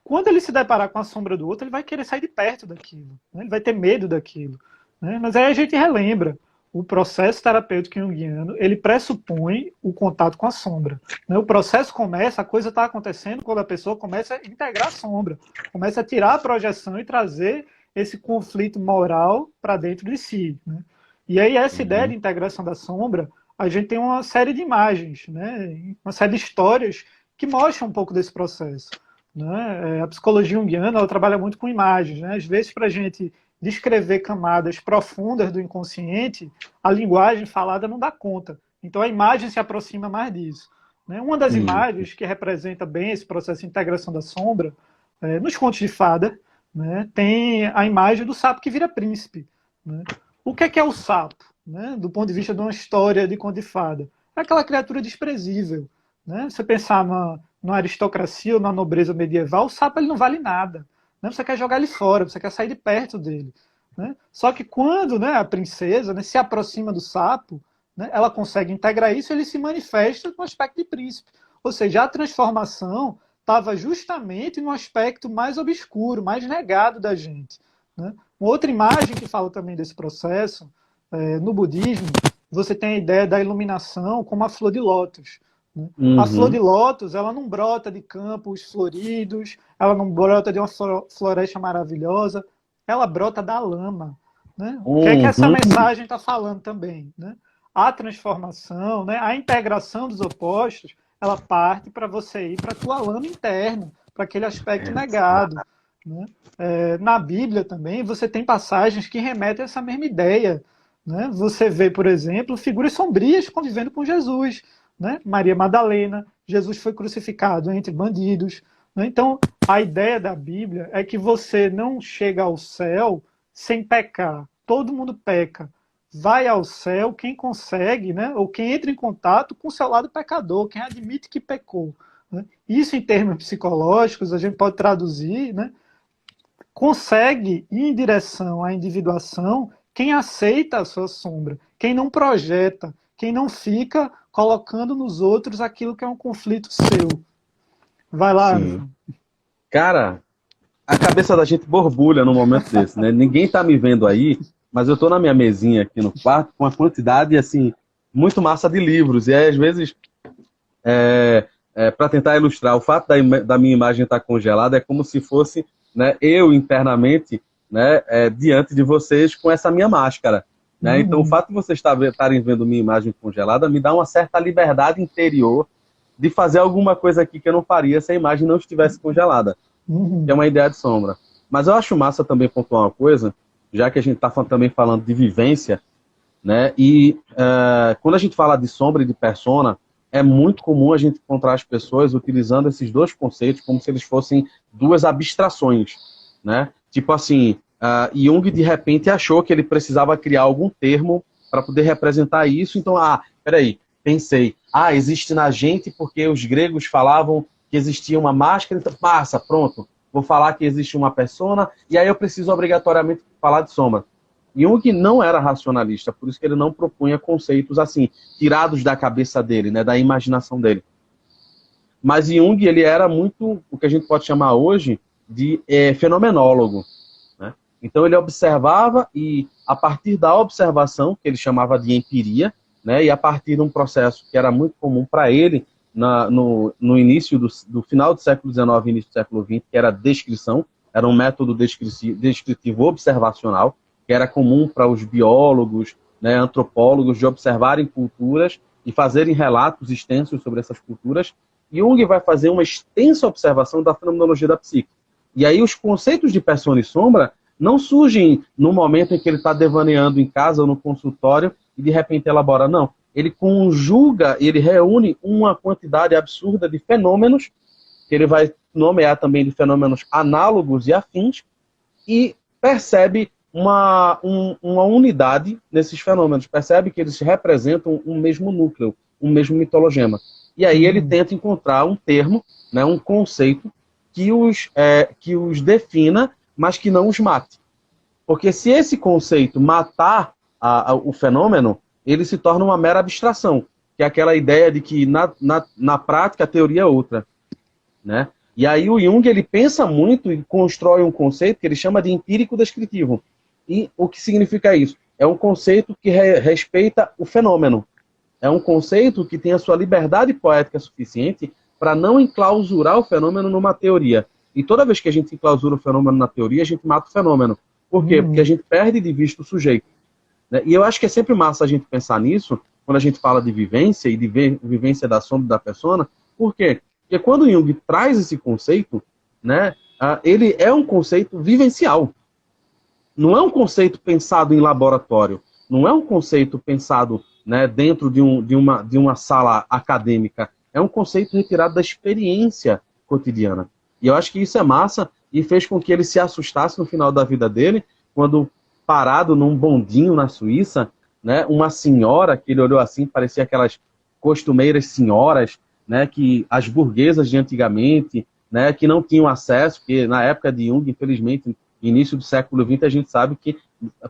quando ele se deparar com a sombra do outro, ele vai querer sair de perto daquilo, né? Ele vai ter medo daquilo, né? Mas aí a gente relembra, o processo terapêutico junguiano, ele pressupõe o contato com a sombra, né? O processo começa, a coisa está acontecendo quando a pessoa começa a integrar a sombra, começa a tirar a projeção e trazer esse conflito moral para dentro de si, né? E aí essa ideia de Uhum. integração da sombra, a gente tem uma série de imagens, né? Uma série de histórias que mostram um pouco desse processo, né? A psicologia junguiana ela trabalha muito com imagens, né? Às vezes, para a gente descrever camadas profundas do inconsciente, a linguagem falada não dá conta. Então, a imagem se aproxima mais disso, né? Uma das Isso. imagens que representa bem esse processo de integração da sombra, nos contos de fada, né, tem a imagem do sapo que vira príncipe, né? O que é o sapo, né, do ponto de vista de uma história de conto de fada? É aquela criatura desprezível, né? Você pensar na aristocracia ou na nobreza medieval, o sapo ele não vale nada, né? Você quer jogar ele fora, você quer sair de perto dele, né? Só que quando, né, a princesa, né, se aproxima do sapo, né, ela consegue integrar isso e ele se manifesta no aspecto de príncipe. Ou seja, a transformação estava justamente no aspecto mais obscuro, mais negado da gente, né? Uma outra imagem que fala também desse processo, no budismo, você tem a ideia da iluminação como a flor de lótus, né? A flor de Uhum. lótus, ela não brota de campos floridos, ela não brota de uma floresta maravilhosa, ela brota da lama, né? O que é que essa Uhum. mensagem está falando também, né? A transformação, né? A integração dos opostos, ela parte para você ir para a tua lama interna, para aquele aspecto negado, né? Na Bíblia também você tem passagens que remetem a essa mesma ideia, né? Você vê, por exemplo, figuras sombrias convivendo com Jesus, né? Maria Madalena, Jesus foi crucificado entre bandidos, né? Então, a ideia da Bíblia é que você não chega ao céu sem pecar. Todo mundo peca. Vai ao céu quem consegue, né? Ou quem entra em contato com o seu lado pecador, quem admite que pecou, né? Isso, em termos psicológicos, a gente pode traduzir, né? Consegue ir em direção à individuação quem aceita a sua sombra, quem não projeta, quem não fica colocando nos outros aquilo que é um conflito seu. Vai lá, Sim. Anderson. Cara, a cabeça da gente borbulha num momento desse, né? Ninguém tá me vendo aí, mas eu tô na minha mesinha aqui no quarto com uma quantidade, assim, muito massa de livros. E aí, às vezes, para tentar ilustrar, o fato da minha imagem estar congelada é como se fosse, né, eu internamente, né, diante de vocês com essa minha máscara, né? Então, o Uhum, fato de vocês estarem vendo minha imagem congelada me dá uma certa liberdade interior de fazer alguma coisa aqui que eu não faria se a imagem não estivesse congelada, que é uhum, uma ideia de sombra. Mas eu acho massa também pontuar uma coisa, já que a gente está também falando de vivência, né? E quando a gente fala de sombra e de persona, é muito comum a gente encontrar as pessoas utilizando esses dois conceitos como se eles fossem duas abstrações, né? Tipo assim, Jung de repente achou que ele precisava criar algum termo para poder representar isso. Então, peraí, pensei, existe na gente porque os gregos falavam que existia uma máscara, então passa, pronto, vou falar que existe uma persona e aí eu preciso obrigatoriamente falar de sombra. Jung não era racionalista, por isso que ele não propunha conceitos assim, tirados da cabeça dele, né, da imaginação dele. Mas Jung, ele era muito o que a gente pode chamar hoje de fenomenólogo, né? Então ele observava e a partir da observação, que ele chamava de empiria, né, e a partir de um processo que era muito comum para ele no início do final do século XIX e início do século XX, que era a descrição, era um método descritivo observacional, que era comum para os biólogos, né, antropólogos, de observarem culturas e fazerem relatos extensos sobre essas culturas. Jung vai fazer uma extensa observação da fenomenologia da psique. E aí os conceitos de persona e sombra não surgem no momento em que ele está devaneando em casa ou no consultório e de repente elabora, não. Ele conjuga, ele reúne uma quantidade absurda de fenômenos, que ele vai nomear também de fenômenos análogos e afins, e percebe uma unidade nesses fenômenos, percebe que eles representam um mesmo núcleo, um mesmo mitologema. E aí ele uhum, tenta encontrar um termo, né, um conceito que os defina, mas que não os mate. Porque se esse conceito matar o fenômeno, ele se torna uma mera abstração, que é aquela ideia de que na prática a teoria é outra, né? E aí o Jung ele pensa muito e constrói um conceito que ele chama de empírico descritivo. E o que significa isso? É um conceito que respeita o fenômeno. É um conceito que tem a sua liberdade poética suficiente para não enclausurar o fenômeno numa teoria. E toda vez que a gente enclausura o fenômeno na teoria, a gente mata o fenômeno. Por quê? Porque a gente perde de vista o sujeito, né? E eu acho que é sempre massa a gente pensar nisso, quando a gente fala de vivência e de vivência da sombra da persona. Por quê? Porque quando Jung traz esse conceito, né, ele é um conceito vivencial. Não é um conceito pensado em laboratório. Não é um conceito pensado, né, dentro de uma sala acadêmica. É um conceito retirado da experiência cotidiana. E eu acho que isso é massa e fez com que ele se assustasse no final da vida dele, quando parado num bondinho na Suíça, né, uma senhora, que ele olhou assim, parecia aquelas costumeiras senhoras, né, que as burguesas de antigamente, né, que não tinham acesso, porque na época de Jung, infelizmente, início do século XX, a gente sabe que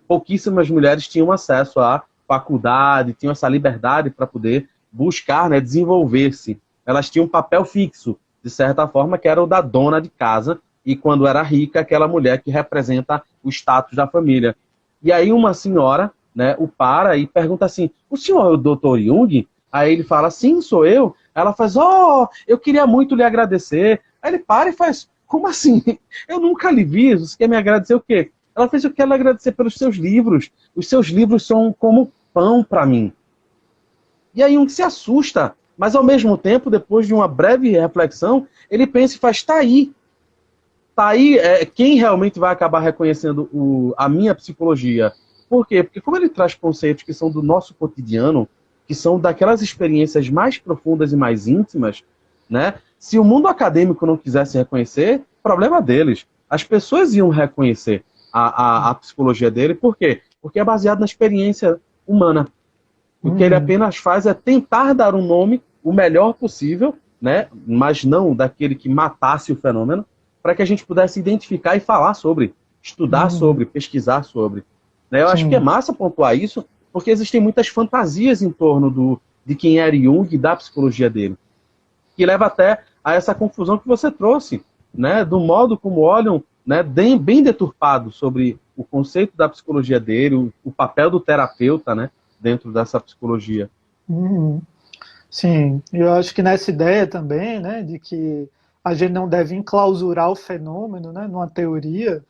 pouquíssimas mulheres tinham acesso à faculdade, tinham essa liberdade para poder buscar, né, desenvolver-se. Elas tinham um papel fixo, de certa forma, que era o da dona de casa, e quando era rica, aquela mulher que representa o status da família. E aí uma senhora, né, o para e pergunta assim, o senhor é o Dr. Jung? Aí ele fala, sim, sou eu. Ela faz, eu queria muito lhe agradecer. Aí ele para e faz, como assim? Eu nunca lhe vi, você quer me agradecer o quê? Ela fez, eu quero lhe agradecer pelos seus livros. Os seus livros são como pão para mim. E aí um se assusta, mas ao mesmo tempo, depois de uma breve reflexão, ele pensa e faz, tá aí quem realmente vai acabar reconhecendo a minha psicologia. Por quê? Porque como ele traz conceitos que são do nosso cotidiano, que são daquelas experiências mais profundas e mais íntimas, né? Se o mundo acadêmico não quisesse reconhecer, problema deles. As pessoas iam reconhecer a psicologia dele. Por quê? Porque é baseado na experiência humana. O que ele apenas faz é tentar dar um nome o melhor possível, né? Mas não daquele que matasse o fenômeno, para que a gente pudesse identificar e falar sobre, estudar sobre, pesquisar sobre. Né? Eu acho que é massa pontuar isso, porque existem muitas fantasias em torno de quem era Jung e da psicologia dele, que leva até a essa confusão que você trouxe, né? Do modo como olham, né, bem deturpado sobre o conceito da psicologia dele, o papel do terapeuta, né, dentro dessa psicologia. Sim, eu acho que nessa ideia também, né, de que a gente não deve enclausurar o fenômeno, né, numa teoria,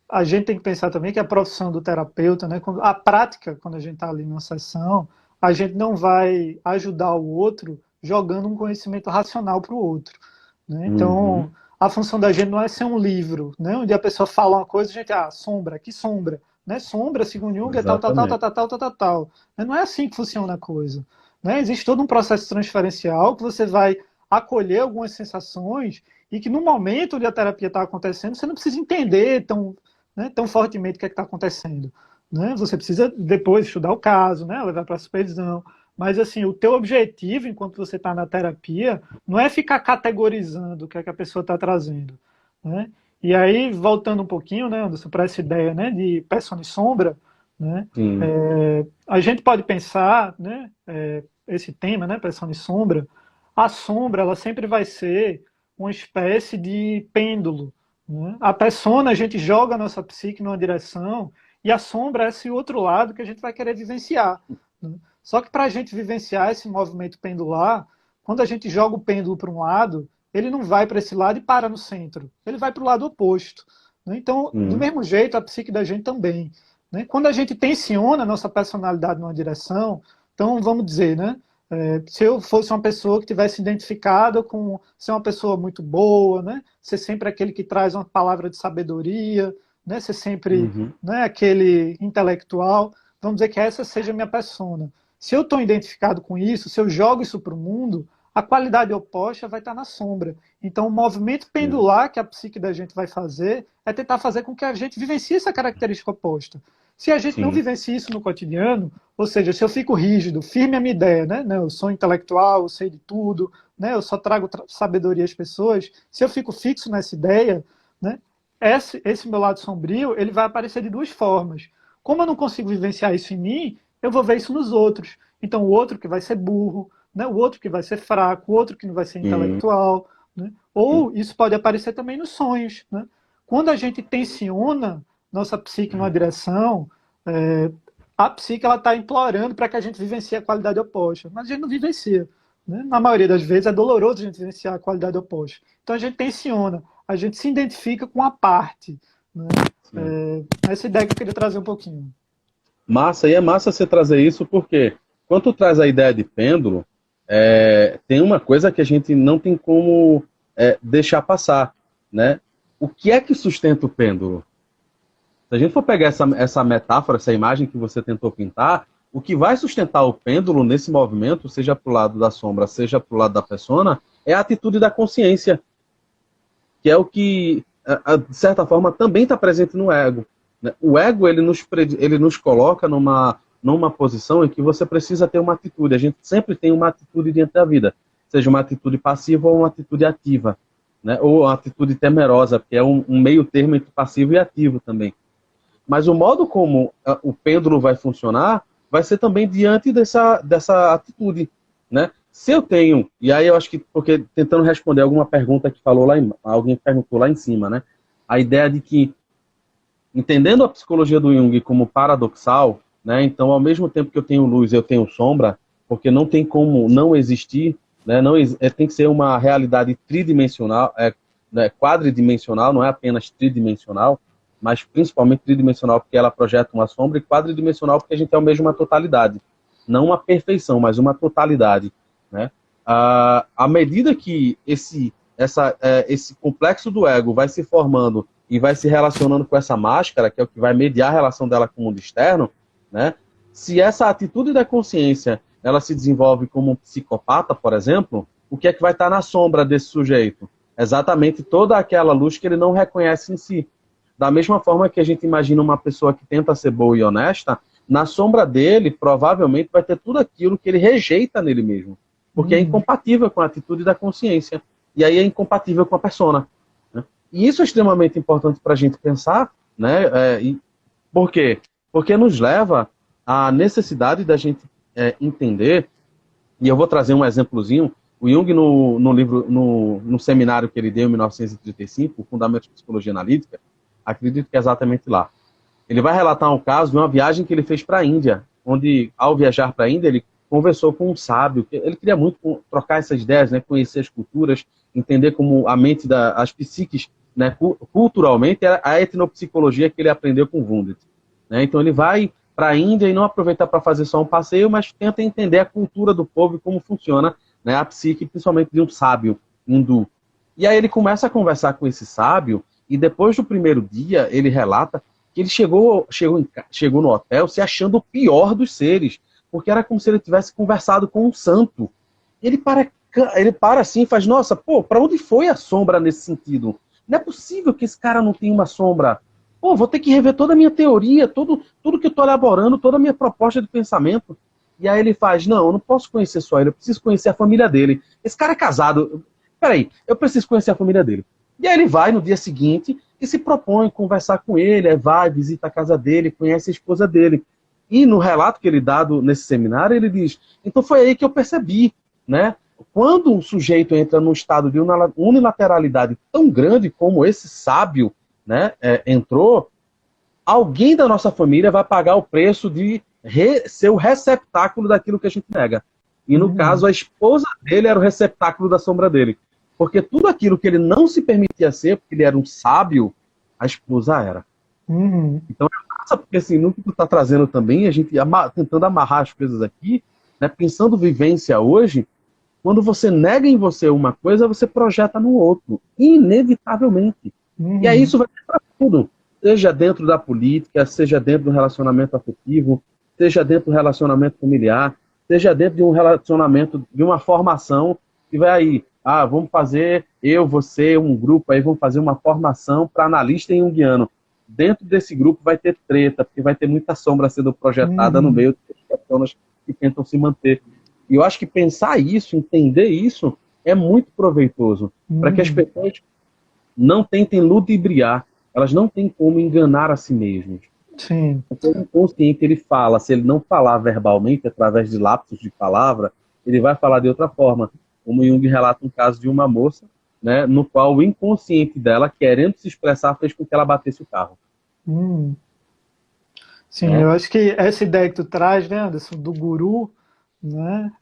a gente tem que pensar também que a profissão do terapeuta, né, a prática, quando a gente está ali numa sessão, a gente não vai ajudar o outro jogando um conhecimento racional para o outro. Né? Então, a função da gente não é ser um livro, né, onde a pessoa fala uma coisa e a gente, sombra, que sombra. Né? Sombra, segundo Jung, é tal, tal, tal, tal, tal, tal, tal, tal, tal. Não é assim que funciona a coisa. Né? Existe todo um processo transferencial que você vai acolher algumas sensações e que no momento onde a terapia está acontecendo, você não precisa entender tão fortemente o que está acontecendo. Né? Você precisa depois estudar o caso, né? Levar para a supervisão. Mas assim, o teu objetivo, enquanto você está na terapia, não é ficar categorizando o que é que a pessoa está trazendo. Né? E aí, voltando um pouquinho, né, Anderson, para essa ideia, né, de persona e sombra, né, a gente pode pensar, né, esse tema, né, persona e sombra, a sombra ela sempre vai ser uma espécie de pêndulo. Né? A persona, a gente joga a nossa psique numa direção e a sombra é esse outro lado que a gente vai querer vivenciar. Né? Só que para a gente vivenciar esse movimento pendular, quando a gente joga o pêndulo para um lado, ele não vai para esse lado e para no centro. Ele vai para o lado oposto. Né? Então, do mesmo jeito, a psique da gente também. Né? Quando a gente tensiona a nossa personalidade numa direção, então, vamos dizer, né? Se eu fosse uma pessoa que tivesse identificada com ser uma pessoa muito boa, né? Ser sempre aquele que traz uma palavra de sabedoria, né? Ser sempre né, aquele intelectual, vamos dizer que essa seja a minha persona. Se eu estou identificado com isso, se eu jogo isso para o mundo, a qualidade oposta vai estar na sombra. Então, o movimento pendular que a psique da gente vai fazer é tentar fazer com que a gente vivencie essa característica oposta. Se a gente não Sim. vivencia isso no cotidiano, ou seja, se eu fico rígido, firme a minha ideia, né? Não, eu sou intelectual, eu sei de tudo, né? Eu só trago sabedoria às pessoas. Se eu fico fixo nessa ideia, né? Esse meu lado sombrio, ele vai aparecer de duas formas. Como eu não consigo vivenciar isso em mim, eu vou ver isso nos outros. Então, o outro que vai ser burro, né? O outro que vai ser fraco, o outro que não vai ser Hum, intelectual, né? Ou isso pode aparecer também nos sonhos, né? Quando a gente tensiona nossa psique numa direção, é, a psique ela está implorando para que a gente vivencie a qualidade oposta, mas a gente não vivencia. Né? Na maioria das vezes é doloroso a gente vivenciar a qualidade oposta. Então a gente tensiona, a gente se identifica com a parte. Né? sim. Essa ideia que eu queria trazer um pouquinho. Massa, e é massa você trazer isso porque quando tu traz a ideia de pêndulo, tem uma coisa que a gente não tem como deixar passar, né? O que é que sustenta o pêndulo? Se a gente for pegar essa metáfora, essa imagem que você tentou pintar, o que vai sustentar o pêndulo nesse movimento, seja para o lado da sombra, seja para o lado da persona, é a atitude da consciência, que é o que, de certa forma, também está presente no ego. Né? O ego, ele nos coloca numa posição em que você precisa ter uma atitude. A gente sempre tem uma atitude diante da vida, seja uma atitude passiva ou uma atitude ativa, né? Ou uma atitude temerosa, que é um meio termo entre passivo e ativo também. Mas o modo como o pêndulo vai funcionar vai ser também diante dessa atitude, né? Se eu tenho, e aí eu acho que, porque tentando responder alguma pergunta que falou alguém perguntou lá em cima, né? A ideia de que, entendendo a psicologia do Jung como paradoxal, né? Então, ao mesmo tempo que eu tenho luz, eu tenho sombra, porque não tem como não existir, né? Não, tem que ser uma realidade tridimensional, né, quadridimensional, não é apenas tridimensional, mas principalmente tridimensional porque ela projeta uma sombra, e quadridimensional porque a gente almeja uma totalidade. Não uma perfeição, mas uma totalidade. Né? À medida que esse complexo do ego vai se formando e vai se relacionando com essa máscara, que é o que vai mediar a relação dela com o mundo externo, né? Se essa atitude da consciência ela se desenvolve como um psicopata, por exemplo, o que é que vai estar na sombra desse sujeito? Exatamente toda aquela luz que ele não reconhece em si. Da mesma forma que a gente imagina uma pessoa que tenta ser boa e honesta, na sombra dele, provavelmente, vai ter tudo aquilo que ele rejeita nele mesmo. Porque é incompatível com a atitude da consciência. E aí é incompatível com a persona. Né? E isso é extremamente importante para a gente pensar. Né? Por quê? Porque nos leva à necessidade da gente entender, e eu vou trazer um exemplozinho. O Jung, no livro, no seminário que ele deu em 1935, Fundamentos de Psicologia Analítica, acredito que é exatamente lá. Ele vai relatar um caso de uma viagem que ele fez para a Índia, onde, ao viajar para a Índia, ele conversou com um sábio. Ele queria muito trocar essas ideias, né, conhecer as culturas, entender como a mente as psiques, né, culturalmente, era a etnopsicologia que ele aprendeu com Wundt. Né? Então ele vai para a Índia e não aproveita para fazer só um passeio, mas tenta entender a cultura do povo e como funciona, né, a psique, principalmente de um sábio hindu. E aí ele começa a conversar com esse sábio, e depois do primeiro dia, ele relata que ele chegou no hotel se achando o pior dos seres, porque era como se ele tivesse conversado com um santo. Ele para assim e faz, nossa, pô, para onde foi a sombra nesse sentido? Não é possível que esse cara não tenha uma sombra. Pô, vou ter que rever toda a minha teoria, tudo que eu estou elaborando, toda a minha proposta de pensamento. E aí ele faz, não, eu não posso conhecer só ele, eu preciso conhecer a família dele. Esse cara é casado. Peraí, eu preciso conhecer a família dele. E aí ele vai no dia seguinte e se propõe conversar com ele, aí vai, visita a casa dele, conhece a esposa dele. E no relato que ele dá nesse seminário, ele diz, então foi aí que eu percebi, né? Quando um sujeito entra num estado de unilateralidade tão grande como esse sábio, né, entrou, alguém da nossa família vai pagar o preço de ser o receptáculo daquilo que a gente nega. E no caso, a esposa dele era o receptáculo da sombra dele. Porque tudo aquilo que ele não se permitia ser, porque ele era um sábio, a esposa era. Então é massa, porque assim, no que tu tá trazendo também, a gente tentando amarrar as coisas aqui, né, pensando vivência hoje, quando você nega em você uma coisa, você projeta no outro, inevitavelmente. E aí isso vai para tudo, seja dentro da política, seja dentro do relacionamento afetivo, seja dentro do relacionamento familiar, seja dentro de um relacionamento, de uma formação, que vai aí, vamos fazer, você, um grupo aí, vamos fazer uma formação para analista junguiano. dentro desse grupo vai ter treta, porque vai ter muita sombra sendo projetada no meio das pessoas que tentam se manter. E eu acho que pensar isso, entender isso, é muito proveitoso, para que as pessoas não tentem ludibriar, elas não têm como enganar a si mesmas. Sim. Porque o inconsciente, ele fala, se ele não falar verbalmente, através de lapsos de palavra, ele vai falar de outra forma. Como Jung relata um caso de uma moça, né, no qual o inconsciente dela, querendo se expressar, fez com que ela batesse o carro. Sim, eu acho que essa ideia que tu traz, né, Anderson, do guru, né,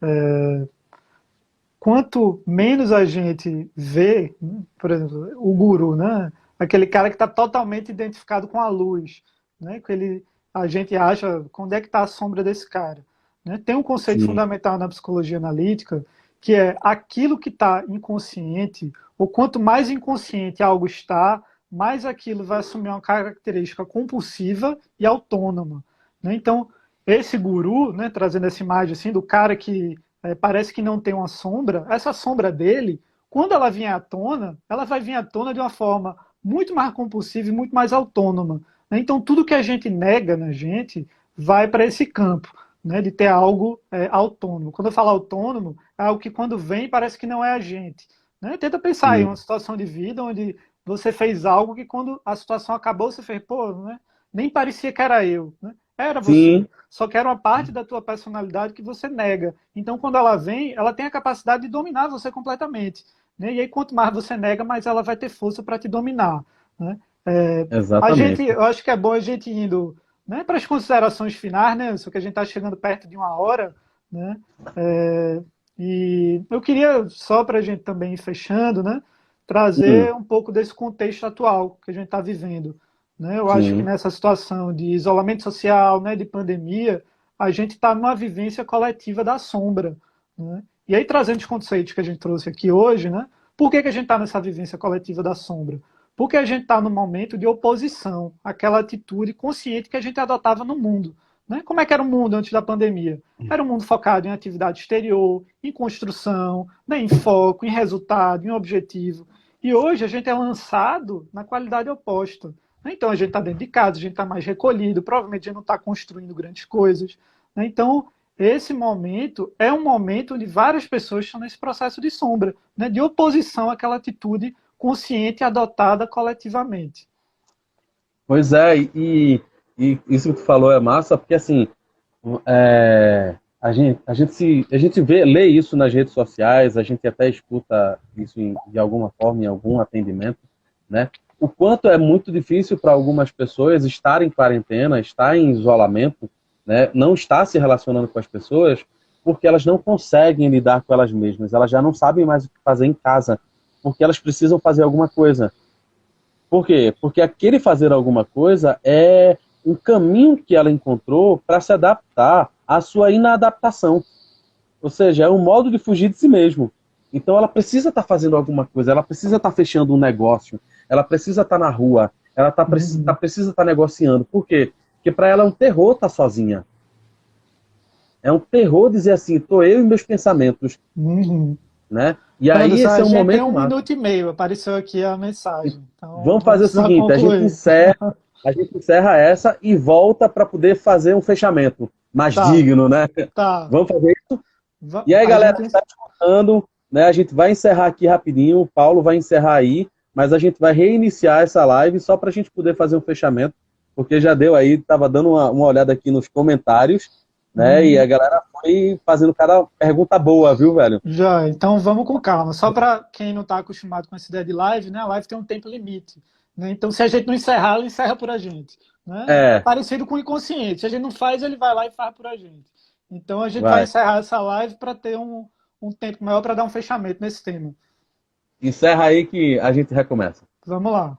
quanto menos a gente vê, né, por exemplo, o guru, né, aquele cara que está totalmente identificado com a luz, né, que a gente acha, onde é que está a sombra desse cara? Né? Tem um conceito Sim. fundamental na psicologia analítica, que é aquilo que está inconsciente, ou quanto mais inconsciente algo está, mais aquilo vai assumir uma característica compulsiva e autônoma. Né? Então, esse guru, né, trazendo essa imagem assim, do cara que parece que não tem uma sombra, essa sombra dele, quando ela vier à tona, ela vai vir à tona de uma forma muito mais compulsiva e muito mais autônoma. Né? Então, tudo que a gente nega na gente vai para esse campo, né, de ter algo autônomo. Quando eu falo autônomo, é algo que quando vem parece que não é a gente. Né? Tenta pensar em uma situação de vida onde você fez algo que quando a situação acabou, você fez, pô, né? Nem parecia que era eu. Né? Era você. Sim. Só que era uma parte da tua personalidade que você nega. Então, quando ela vem, ela tem a capacidade de dominar você completamente. Né? E aí, quanto mais você nega, mais ela vai ter força para te dominar. Né? Exatamente. Eu acho que é bom a gente indo, né, para as considerações finais, né? Só que a gente está chegando perto de uma hora. Né? E eu queria, só para a gente também ir fechando, né, trazer um pouco desse contexto atual que a gente está vivendo. Né? Eu acho que Sim. nessa situação de isolamento social, né, de pandemia, a gente está numa vivência coletiva da sombra. Né? E aí, trazendo os conceitos que a gente trouxe aqui hoje, né, por que a gente está nessa vivência coletiva da sombra? Porque a gente está num momento de oposição àquela atitude consciente que a gente adotava no mundo. Né? Como é que era o mundo antes da pandemia? Era um mundo focado em atividade exterior, em construção, né, em foco, em resultado, em objetivo. E hoje a gente é lançado na qualidade oposta. Então a gente está dentro de casa, a gente está mais recolhido, provavelmente a gente não está construindo grandes coisas. Né? Então, esse momento é um momento onde várias pessoas estão nesse processo de sombra, né? De oposição àquela atitude consciente e adotada coletivamente. Pois é, e isso que tu falou é massa, porque assim, a gente lê isso nas redes sociais, a gente até escuta isso de alguma forma, em algum atendimento, né? O quanto é muito difícil para algumas pessoas estar em quarentena, estar em isolamento, né? Não estar se relacionando com as pessoas, porque elas não conseguem lidar com elas mesmas, elas já não sabem mais o que fazer em casa, porque elas precisam fazer alguma coisa. Por quê? Porque aquele fazer alguma coisa é um caminho que ela encontrou para se adaptar à sua inadaptação. Ou seja, é um modo de fugir de si mesmo. Então ela precisa estar fazendo alguma coisa, ela precisa estar fechando um negócio, ela precisa estar na rua, ela precisa estar negociando. Por quê? Porque para ela é um terror estar sozinha. É um terror dizer assim, estou eu e meus pensamentos. Né? E aí Anderson, esse a é um gente tem momento 1 minuto e meio, apareceu aqui a mensagem. Então, Vamos fazer vamos o precisar seguinte, concluir. a gente encerra essa e volta para poder fazer um fechamento mais Tá, digno, né? tá. Vamos fazer isso? E aí, A galera, que gente... está escutando, né? A gente vai encerrar aqui rapidinho, o Paulo vai encerrar aí, mas a gente vai reiniciar essa live só para a gente poder fazer um fechamento, porque já deu aí, estava dando uma olhada aqui nos comentários, né? E a galera foi fazendo cada pergunta boa, viu, velho? Já, então vamos com calma. Só para quem não está acostumado com essa ideia de live, né? A live tem um tempo limite. Né? Então, se a gente não encerrar, ela encerra por a gente. Né? É É, parecido com o inconsciente. Se a gente não faz, ele vai lá e faz por a gente. Então, a gente vai vai. encerrar essa live para ter um tempo maior para dar um fechamento nesse tema. Encerra aí que a gente recomeça. Vamos lá.